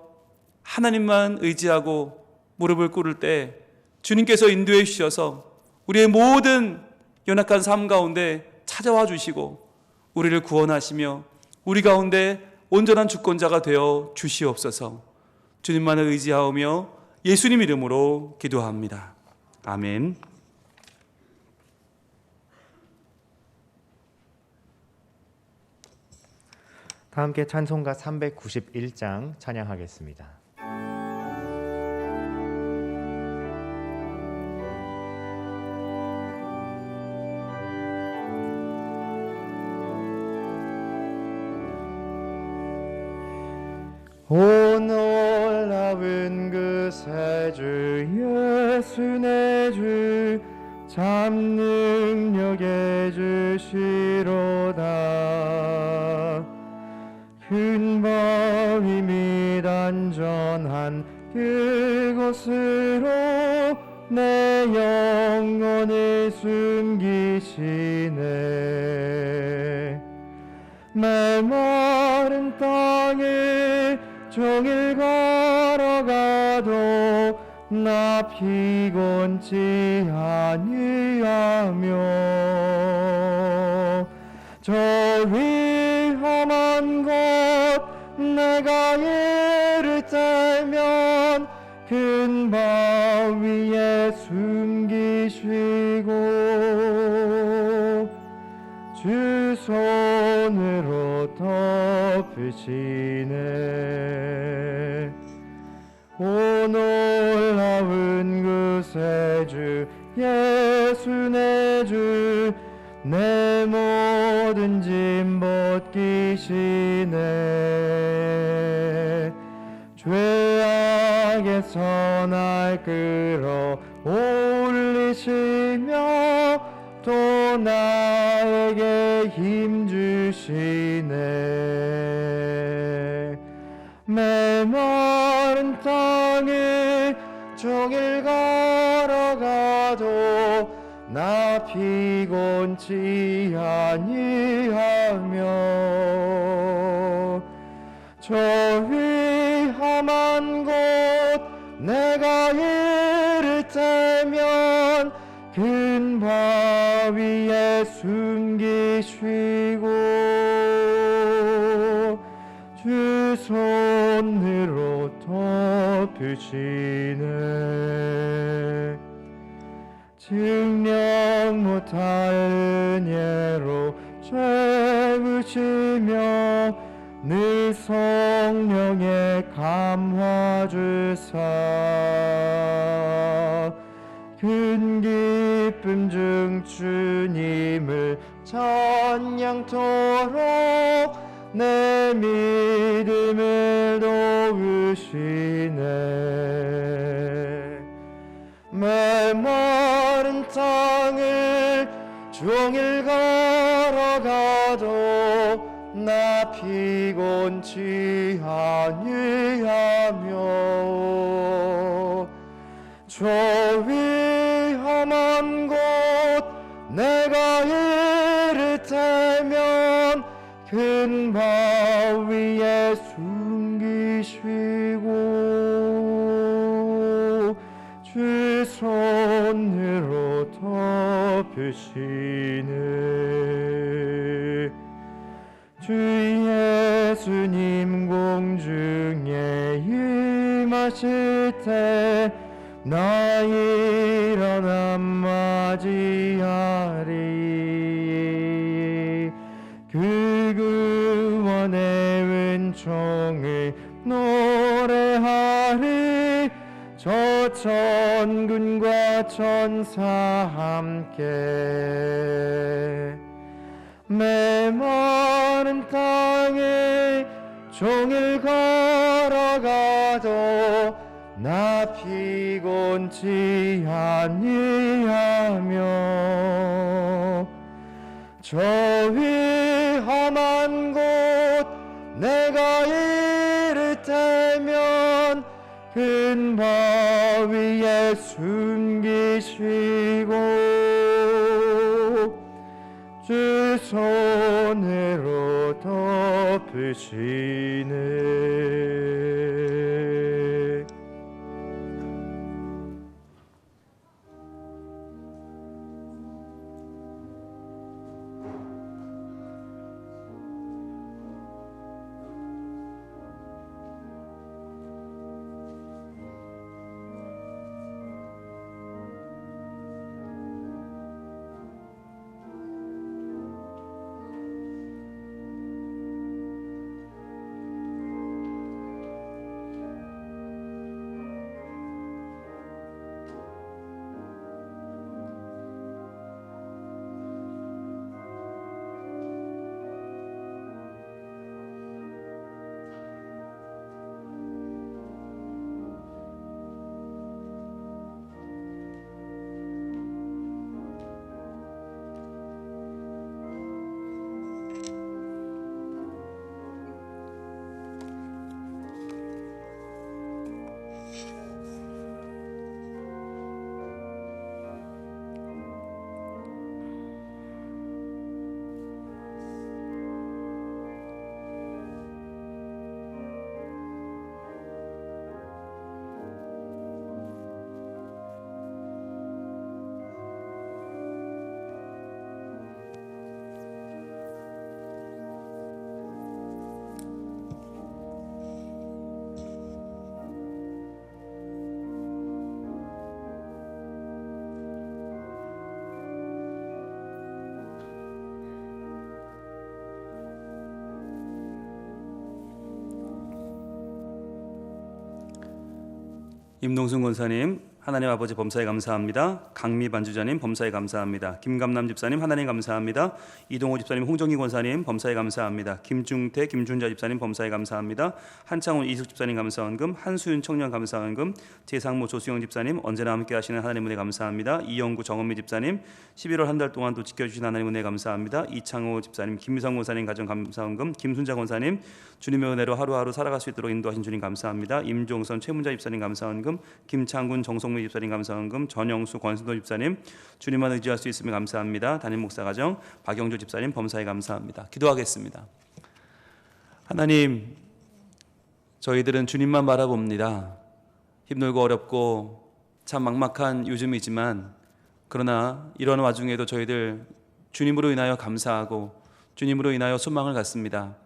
하나님만 의지하고 무릎을 꿇을 때 주님께서 인도해 주셔서 우리의 모든 연약한 삶 가운데 찾아와 주시고 우리를 구원하시며 우리 가운데 온전한 주권자가 되어 주시옵소서. 주님만을 의지하오며 예수님 이름으로 기도합니다. 아멘.
다 함께 찬송가 391장 찬양하겠습니다. 오 놀라운 그 세주 예수 내 주 참 능력의 주시로다. 큰 바위 및 안전한 그곳으로 내 영혼을 숨기시네. 메마른 땅에 종일 걸어가도 나 피곤치 아니하며 저 위험한 곳 내가 이를 때면 큰 바위에 숨기시고 주 손으로 덮으시네. 오 놀라운 그 세주 예수 내 주 내 모든 짐 벗기시네. 죄악에서 날 끌어 올리시며 또 나에게 힘 주시네. 메마른 땅을 종일 걸어가도 나 피곤치 아니하며 저 위험한 곳 내가 이를 때면 큰 바위에 숨기시고 주 손으로 덮으시네. 증명 못할 은혜로 채우시며 늘 성령의 감화 주사 큰 기쁨 중 주님을 찬양토록 내 믿음을 도우시네. 메마른 땅을 종일 걸어가도 나 피곤치 아니하며 저 위험한 곳 내가 이를 때면 큰 바위에 숨기시고 주 손으로 덮으시네. 주 예수님 공중에 임하실 때 나 일어나 맞이하리. 그 구원의 은총을 노래하리. 저 천군과 천사 함께 메마른 땅에 종일 걸어가도 나 피곤치 아니하며 저 위험한 곳 내가 이를 때면 큰 바위에 숨기시고 주 손으로 덮으시네.
임동순 권사님, 하나님 아버지 범사에 감사합니다. 강미 반주자님 범사에 감사합니다. 김감남 집사님 하나님 감사합니다. 이동호 집사님 홍정희 권사님 범사에 감사합니다. 김중태 김준자 집사님 범사에 감사합니다. 한창훈 이숙 집사님 감사원금, 한수윤 청년 감사원금, 제상모 조수영 집사님 언제나 함께 하시는 하나님 은혜 감사합니다. 이영구 정은미 집사님 11월 한 달 동안 또 지켜주신 하나님 은혜 감사합니다. 이창호 집사님, 김미성 권사님 가정 감사원금, 김순자 권사님 주님의 은혜로 하루하루 살아갈 수 있도록 인도하신 주님 감사합니다. 임종선 최문자 집사님 감사원금, 김창군 정성무 집사님 감사원금, 전영수 권순도 집사님 주님만 의지할 수 있으면 감사합니다. 담임 목사 가정 박영조 집사님 범사에 감사합니다. 기도하겠습니다. 하나님, 저희들은 주님만 바라봅니다. 힘들고 어렵고 참 막막한 요즘이지만 그러나 이런 와중에도 저희들 주님으로 인하여 감사하고 주님으로 인하여 소망을 갖습니다.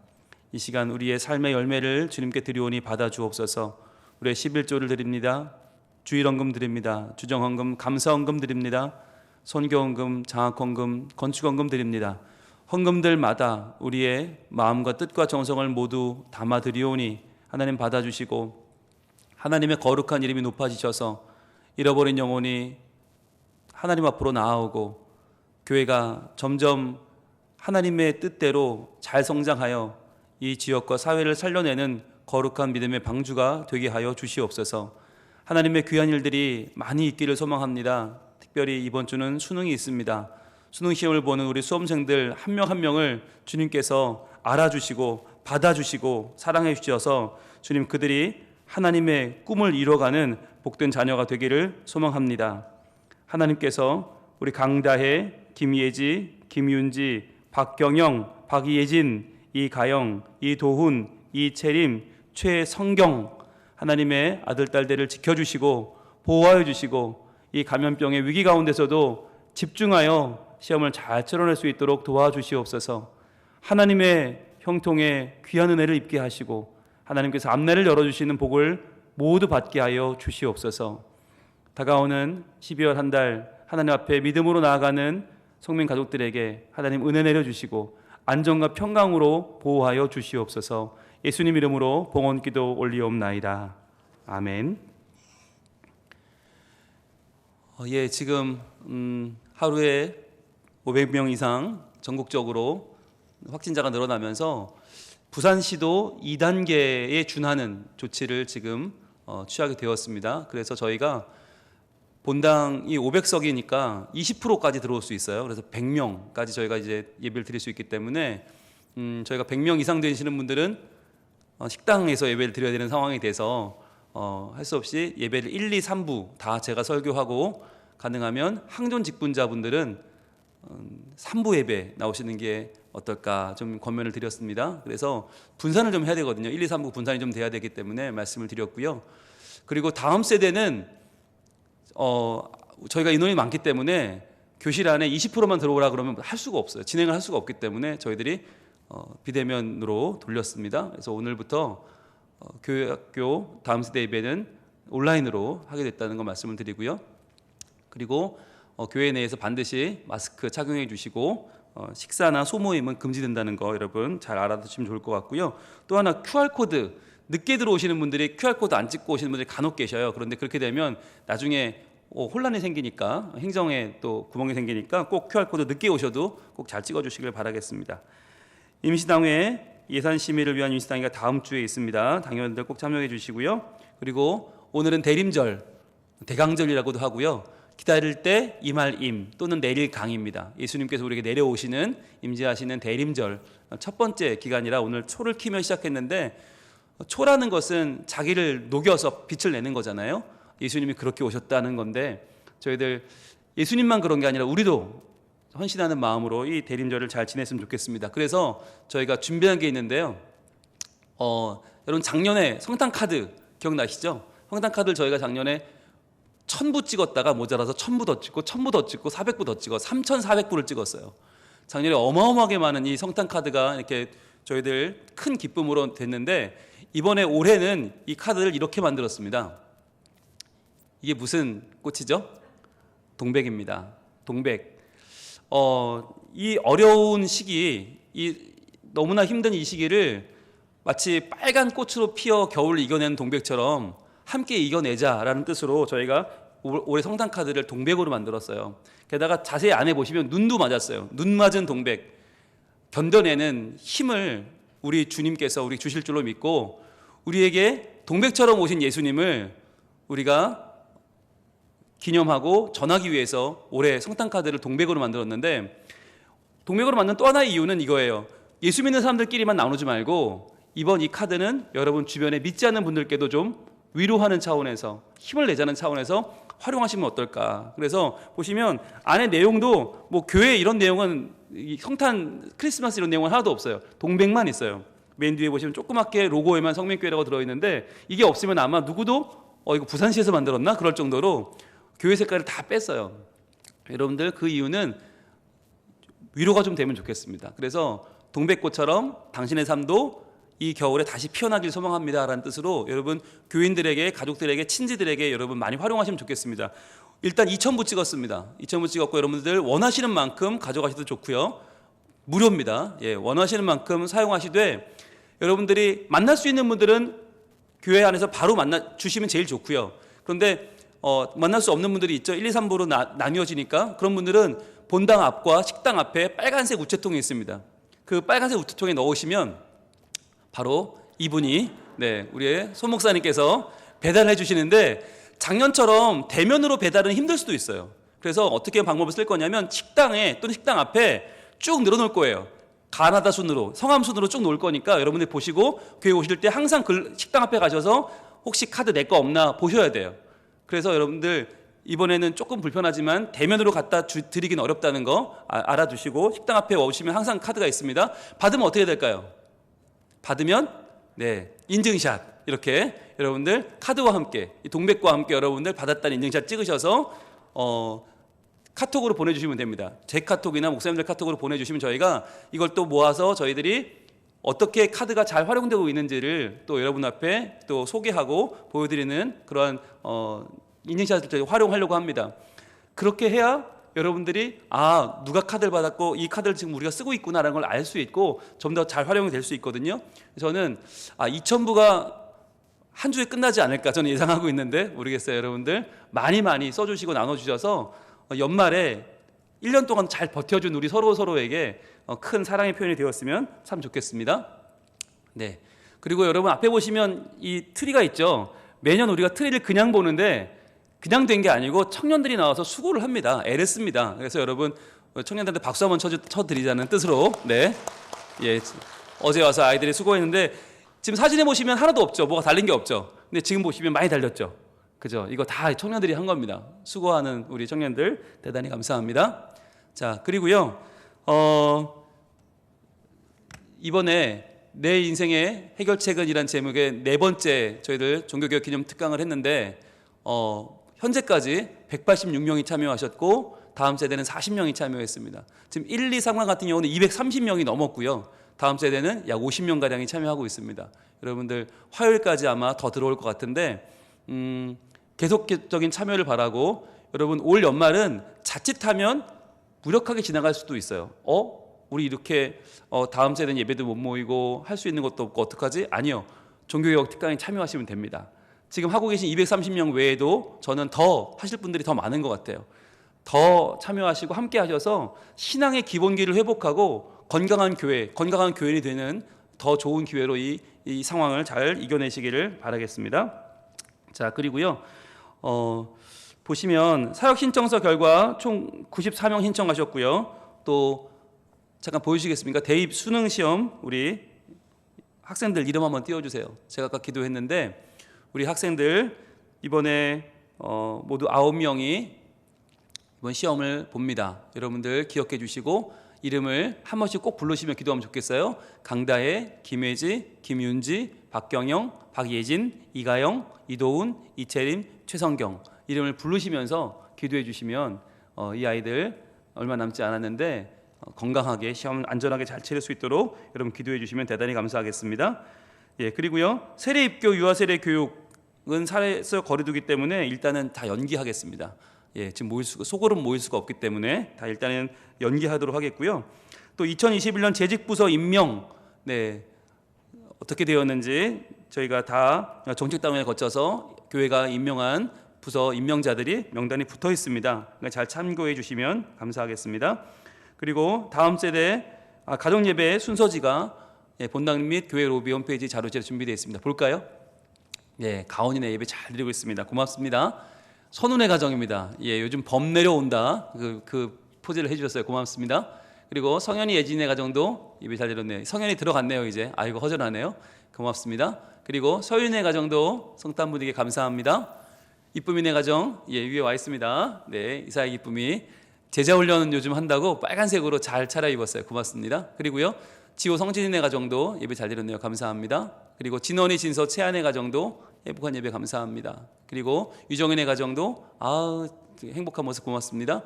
이 시간 우리의 삶의 열매를 주님께 드리오니 받아주옵소서. 우리의 11조를 드립니다. 주일헌금 드립니다. 주정헌금, 감사헌금 드립니다. 선교헌금, 장학헌금, 건축헌금 드립니다. 헌금들마다 우리의 마음과 뜻과 정성을 모두 담아 드리오니 하나님 받아주시고 하나님의 거룩한 이름이 높아지셔서 잃어버린 영혼이 하나님 앞으로 나아오고 교회가 점점 하나님의 뜻대로 잘 성장하여 이 지역과 사회를 살려내는 거룩한 믿음의 방주가 되게 하여 주시옵소서. 하나님의 귀한 일들이 많이 있기를 소망합니다. 특별히 이번 주는 수능이 있습니다. 수능 시험을 보는 우리 수험생들 한 명 한 명을 주님께서 알아주시고 받아주시고 사랑해 주셔서 주님 그들이 하나님의 꿈을 이뤄가는 복된 자녀가 되기를 소망합니다. 하나님께서 우리 강다혜, 김예지, 김윤지, 박경영, 박예진, 이가영, 이도훈, 이채림, 최성경 하나님의 아들, 딸들을 지켜주시고 보호하여 주시고 이 감염병의 위기 가운데서도 집중하여 시험을 잘 치러낼 수 있도록 도와주시옵소서. 하나님의 형통에 귀한 은혜를 입게 하시고 하나님께서 앞날을 열어주시는 복을 모두 받게 하여 주시옵소서. 다가오는 12월 한 달 하나님 앞에 믿음으로 나아가는 성민 가족들에게 하나님 은혜 내려주시고 안전과 평강으로 보호하여 주시옵소서. 예수님 이름으로 봉헌기도 올리옵나이다. 아멘. 지금 하루에 500명 이상 전국적으로 확진자가 늘어나면서 부산시도 2단계에 준하는 조치를 지금 취하게 되었습니다. 그래서 저희가 본당이 500석이니까 20%까지 들어올 수 있어요. 그래서 100명까지 저희가 이제 예배를 드릴 수 있기 때문에 저희가 100명 이상 되시는 분들은 식당에서 예배를 드려야 되는 상황이 돼서 할 수 없이 예배를 1, 2, 3부 다 제가 설교하고 가능하면 항존 직분자분들은 3부 예배 나오시는 게 어떨까 좀 권면을 드렸습니다. 그래서 분산을 좀 해야 되거든요. 1, 2, 3부 분산이 좀 돼야 되기 때문에 말씀을 드렸고요. 그리고 다음 세대는 저희가 인원이 많기 때문에 교실 안에 20%만 들어오라 그러면 할 수가 없어요. 진행을 할 수가 없기 때문에 저희들이 비대면으로 돌렸습니다. 그래서 오늘부터 교회 학교 다음 세대 예배는 온라인으로 하게 됐다는 거 말씀을 드리고요. 그리고 교회 내에서 반드시 마스크 착용해 주시고 식사나 소모임은 금지된다는 거 여러분 잘 알아두시면 좋을 것 같고요. 또 하나 QR코드 늦게 들어오시는 분들이 QR코드 안 찍고 오시는 분들이 간혹 계셔요. 그런데 그렇게 되면 나중에 혼란이 생기니까 행정에 또 구멍이 생기니까 꼭 QR코드 늦게 오셔도 꼭 잘 찍어주시길 바라겠습니다. 임시당회 예산심의를 위한 임시당회가 다음 주에 있습니다. 당회원들 꼭 참여해 주시고요. 그리고 오늘은 대림절, 대강절이라고도 하고요. 기다릴 때 임할임 또는 내릴 강입니다. 예수님께서 우리에게 내려오시는 임재하시는 대림절 첫 번째 기간이라 오늘 초를 키며 시작했는데 초라는 것은 자기를 녹여서 빛을 내는 거잖아요. 예수님이 그렇게 오셨다는 건데 저희들 예수님만 그런 게 아니라 우리도 헌신하는 마음으로 이 대림절을 잘 지냈으면 좋겠습니다. 그래서 저희가 준비한 게 있는데요. 여러분 작년에 성탄 카드 기억나시죠? 성탄 카드를 저희가 작년에 1000부 찍었다가 모자라서 1000부 더 찍고 1000부 더 찍고 400부 더 찍어 3400부를 찍었어요. 작년에 어마어마하게 많은 이 성탄 카드가 이렇게 저희들 큰 기쁨으로 됐는데 이번에 올해는 이 카드를 이렇게 만들었습니다. 이게 무슨 꽃이죠? 동백입니다. 동백. 이 어려운 시기, 이 너무나 힘든 이 시기를 마치 빨간 꽃으로 피어 겨울을 이겨내는 동백처럼 함께 이겨내자라는 뜻으로 저희가 올해 성탄 카드를 동백으로 만들었어요. 게다가 자세히 안에 보시면 눈도 맞았어요. 눈 맞은 동백. 견뎌내는 힘을 우리 주님께서 우리 주실 줄로 믿고 우리에게 동백처럼 오신 예수님을 우리가 기념하고 전하기 위해서 올해 성탄 카드를 동백으로 만들었는데, 동백으로 만든 또 하나의 이유는 이거예요. 예수 믿는 사람들끼리만 나누지 말고 이번 이 카드는 여러분 주변에 믿지 않는 분들께도 좀 위로하는 차원에서, 힘을 내자는 차원에서 활용하시면 어떨까. 그래서 보시면 안에 내용도 뭐 교회 이런 내용은, 이 성탄 크리스마스 이런 내용은 하나도 없어요. 동백만 있어요. 맨 뒤에 보시면 조그맣게 로고에만 성민교회라고 들어있는데, 이게 없으면 아마 누구도 이거 부산시에서 만들었나? 그럴 정도로 교회 색깔을 다 뺐어요. 여러분들 그 이유는 위로가 좀 되면 좋겠습니다. 그래서 동백꽃처럼 당신의 삶도 이 겨울에 다시 피어나길 소망합니다 라는 뜻으로 여러분 교인들에게, 가족들에게, 친지들에게 여러분 많이 활용하시면 좋겠습니다. 일단 2,000부 찍었습니다. 2,000부 찍었고 여러분들 원하시는 만큼 가져가셔도 좋고요. 무료입니다. 예, 원하시는 만큼 사용하시되 여러분들이 만날 수 있는 분들은 교회 안에서 바로 만나 주시면 제일 좋고요. 그런데 만날 수 없는 분들이 있죠. 1, 2, 3부로 나뉘어지니까 그런 분들은 본당 앞과 식당 앞에 빨간색 우체통이 있습니다. 그 빨간색 우체통에 넣으시면 바로 이분이, 우리의 손 목사님께서 배달해 주시는데, 작년처럼 대면으로 배달은 힘들 수도 있어요. 그래서 어떻게 방법을 쓸 거냐면 식당에 또는 식당 앞에 쭉 늘어놓을 거예요. 가나다 순으로, 성함 순으로 쭉 놓을 거니까 여러분들 보시고 교회 오실 때 항상 식당 앞에 가셔서 혹시 카드 내 거 없나 보셔야 돼요. 그래서 여러분들 이번에는 조금 불편하지만 대면으로 갖다 드리긴 어렵다는 거 알아두시고 식당 앞에 오시면 항상 카드가 있습니다. 받으면 어떻게 될까요? 받으면 인증샷, 이렇게 여러분들 카드와 함께, 이 동백과 함께 여러분들 받았다는 인증샷 찍으셔서 카톡으로 보내주시면 됩니다. 제 카톡이나 목사님들 카톡으로 보내주시면 저희가 이걸 또 모아서 저희들이 어떻게 카드가 잘 활용되고 있는지를 또 여러분 앞에 또 소개하고 보여드리는 그러한 인증샷을 활용하려고 합니다. 그렇게 해야 여러분들이 누가 카드를 받았고 이 카드를 지금 우리가 쓰고 있구나라는 걸 알 수 있고 좀 더 잘 활용이 될 수 있거든요. 저는 2,000부가 한 주에 끝나지 않을까 저는 예상하고 있는데 모르겠어요. 여러분들 많이 써주시고 나눠주셔서 연말에 1년 동안 잘 버텨준 우리 서로에게 큰 사랑의 표현이 되었으면 참 좋겠습니다. 그리고 여러분 앞에 보시면 이 트리가 있죠. 매년 우리가 트리를 그냥 보는데 그냥 된 게 아니고 청년들이 나와서 수고를 합니다. 애를 씁니다. 그래서 여러분 청년들한테 박수 한번 쳐드리자는 뜻으로 어제 와서 아이들이 수고했는데 지금 사진에 보시면 하나도 없죠. 뭐가 달린 게 없죠. 근데 지금 보시면 많이 달렸죠. 그죠? 이거 다 청년들이 한 겁니다. 수고하는 우리 청년들 대단히 감사합니다. 자, 그리고요 이번에 내 인생의 해결책은이란 제목의 4번째 저희들 종교개혁 기념 특강을 했는데 현재까지 186명이 참여하셨고 다음 세대는 40명이 참여했습니다. 지금 1, 2, 3강 같은 경우는 230명이 넘었고요. 다음 세대는 약 50명가량이 참여하고 있습니다. 여러분들 화요일까지 아마 더 들어올 것 같은데 계속적인 참여를 바라고, 여러분 올 연말은 자칫하면 무력하게 지나갈 수도 있어요. 우리 이렇게 다음 세대는 예배도 못 모이고 할 수 있는 것도 없고 어떡하지? 아니요. 종교개혁 특강에 참여하시면 됩니다. 지금 하고 계신 230명 외에도 저는 더 하실 분들이 더 많은 것 같아요. 더 참여하시고 함께 하셔서 신앙의 기본기를 회복하고 건강한 교회, 건강한 교인이 되는 더 좋은 기회로 이 상황을 잘 이겨내시기를 바라겠습니다. 자, 그리고요 보시면 사역 신청서 결과 총 94명 신청하셨고요. 또 잠깐 보여주시겠습니까? 대입 수능 시험 우리 학생들 이름 한번 띄워주세요. 제가 아까 기도했는데 우리 학생들 이번에 모두 9명이 이번 시험을 봅니다. 여러분들 기억해 주시고 이름을 한 번씩 꼭 부르시면 기도하면 좋겠어요. 강다혜, 김혜지, 김윤지, 박경영, 박예진, 이가영, 이도훈, 이채림, 최성경 이름을 부르시면서 기도해 주시면 이 아이들 얼마 남지 않았는데 건강하게 시험 안전하게 잘 치를 수 있도록 여러분 기도해 주시면 대단히 감사하겠습니다. 그리고요 세례 입교 유아 세례 교육은 사례에서 거리두기 때문에 일단은 다 연기하겠습니다. 지금 소그룹 모일 수가 없기 때문에 다 일단은 연기하도록 하겠고요. 또 2021년 재직부서 임명 어떻게 되었는지 저희가 다 정책당원에 거쳐서 교회가 임명한 부서 임명자들이 명단이 붙어 있습니다. 그러니까 잘 참고해 주시면 감사하겠습니다. 그리고 다음 세대 가정 예배 순서지가 본당 및 교회 로비 홈페이지 자료지에 준비되어 있습니다. 볼까요? 가온이네 예배 잘 드리고 있습니다. 고맙습니다. 선운의 가정입니다. 요즘 범 내려온다. 그 포즈를 해주셨어요. 고맙습니다. 그리고 성현이 예진의 가정도 예배 잘 드렸네요. 성현이 들어갔네요. 이제 아이고 허전하네요. 고맙습니다. 그리고 서윤의 가정도 성탄분에게 감사합니다. 이쁨이네 가정 위에 와 있습니다. 네, 이사의 기쁨이 제자훈련 요즘 한다고 빨간색으로 잘 차려입었어요. 고맙습니다. 그리고요 지호 성진이네 가정도 예배 잘 드렸네요. 감사합니다. 그리고 진원이 진서 채안의 가정도 행복한 예배 감사합니다. 그리고 유정인의 가정도 행복한 모습 고맙습니다.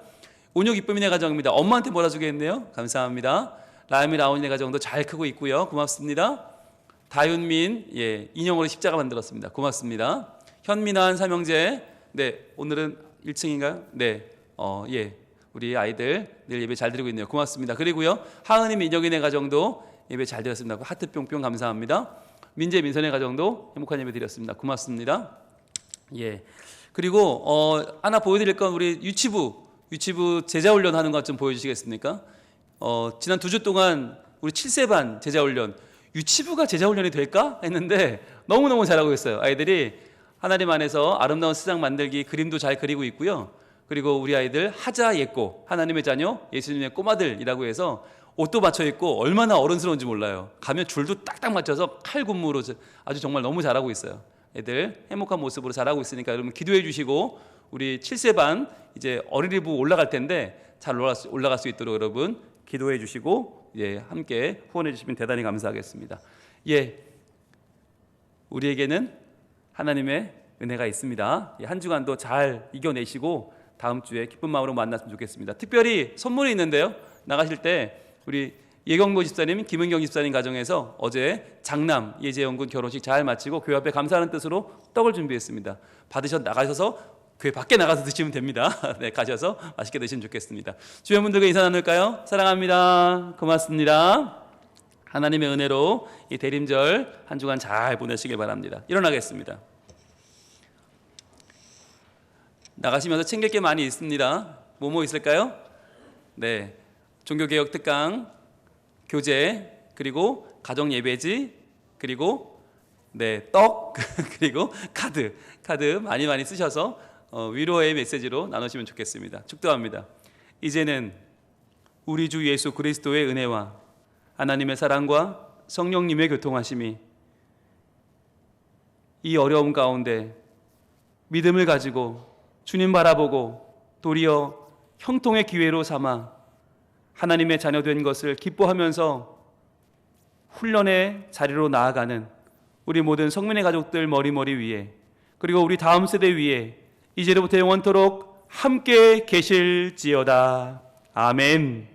온유 기쁨이네 가정입니다. 엄마한테 몰아주겠네요. 감사합니다. 라임이 라온이네 가정도 잘 크고 있고요. 고맙습니다. 다윤민 인형으로 십자가 만들었습니다. 고맙습니다. 현민환 삼형제 오늘은 1층인가요? 우리 아이들 늘 예배 잘 드리고 있네요. 고맙습니다. 그리고요 하은이 민혁이네 가정도 예배 잘 드렸습니다. 하트 뿅뿅 감사합니다. 민재 민선의 가정도 행복한 예배 드렸습니다. 고맙습니다. 그리고 하나 보여드릴 건 우리 유치부 제자훈련 하는 것 좀 보여주시겠습니까? 지난 2주 동안 우리 7세반 제자훈련 유치부가 제자훈련이 될까 했는데 너무너무 잘하고 있어요. 아이들이 하나님 안에서 아름다운 세상 만들기 그림도 잘 그리고 있고요. 그리고 우리 아이들 하자 예꼬 하나님의 자녀 예수님의 꼬마들이라고 해서 옷도 맞춰 입고 얼마나 어른스러운지 몰라요. 가면 줄도 딱딱 맞춰서 칼군무로 아주 정말 너무 잘하고 있어요. 애들 행복한 모습으로 잘하고 있으니까 여러분 기도해 주시고 우리 7세반 이제 어린이부 올라갈 텐데 잘 올라갈 수 있도록 여러분 기도해 주시고 함께 후원해 주시면 대단히 감사하겠습니다. 우리에게는 하나님의 은혜가 있습니다. 한 주간도 잘 이겨내시고 다음 주에 기쁜 마음으로 만났으면 좋겠습니다. 특별히 선물이 있는데요. 나가실 때 우리 예경도 집사님, 김은경 집사님 가정에서 어제 장남 예재영 군 결혼식 잘 마치고 교회 앞에 감사하는 뜻으로 떡을 준비했습니다. 나가셔서 교회 밖에 나가서 드시면 됩니다. 가셔서 맛있게 드시면 좋겠습니다. 주변 분들과 인사 나눌까요? 사랑합니다. 고맙습니다. 하나님의 은혜로 이 대림절 한 주간 잘 보내시길 바랍니다. 일어나겠습니다. 나가시면서 챙길 게 많이 있습니다. 뭐뭐 있을까요? 종교개혁 특강, 교재, 그리고 가정 예배지, 그리고 떡, 그리고 카드 많이 쓰셔서 위로의 메시지로 나누시면 좋겠습니다. 축도합니다. 이제는 우리 주 예수 그리스도의 은혜와 하나님의 사랑과 성령님의 교통하심이 이 어려움 가운데 믿음을 가지고 주님 바라보고 도리어 형통의 기회로 삼아 하나님의 자녀된 것을 기뻐하면서 훈련의 자리로 나아가는 우리 모든 성민의 가족들 머리 위에 그리고 우리 다음 세대 위에 이제로부터 영원토록 함께 계실지어다. 아멘.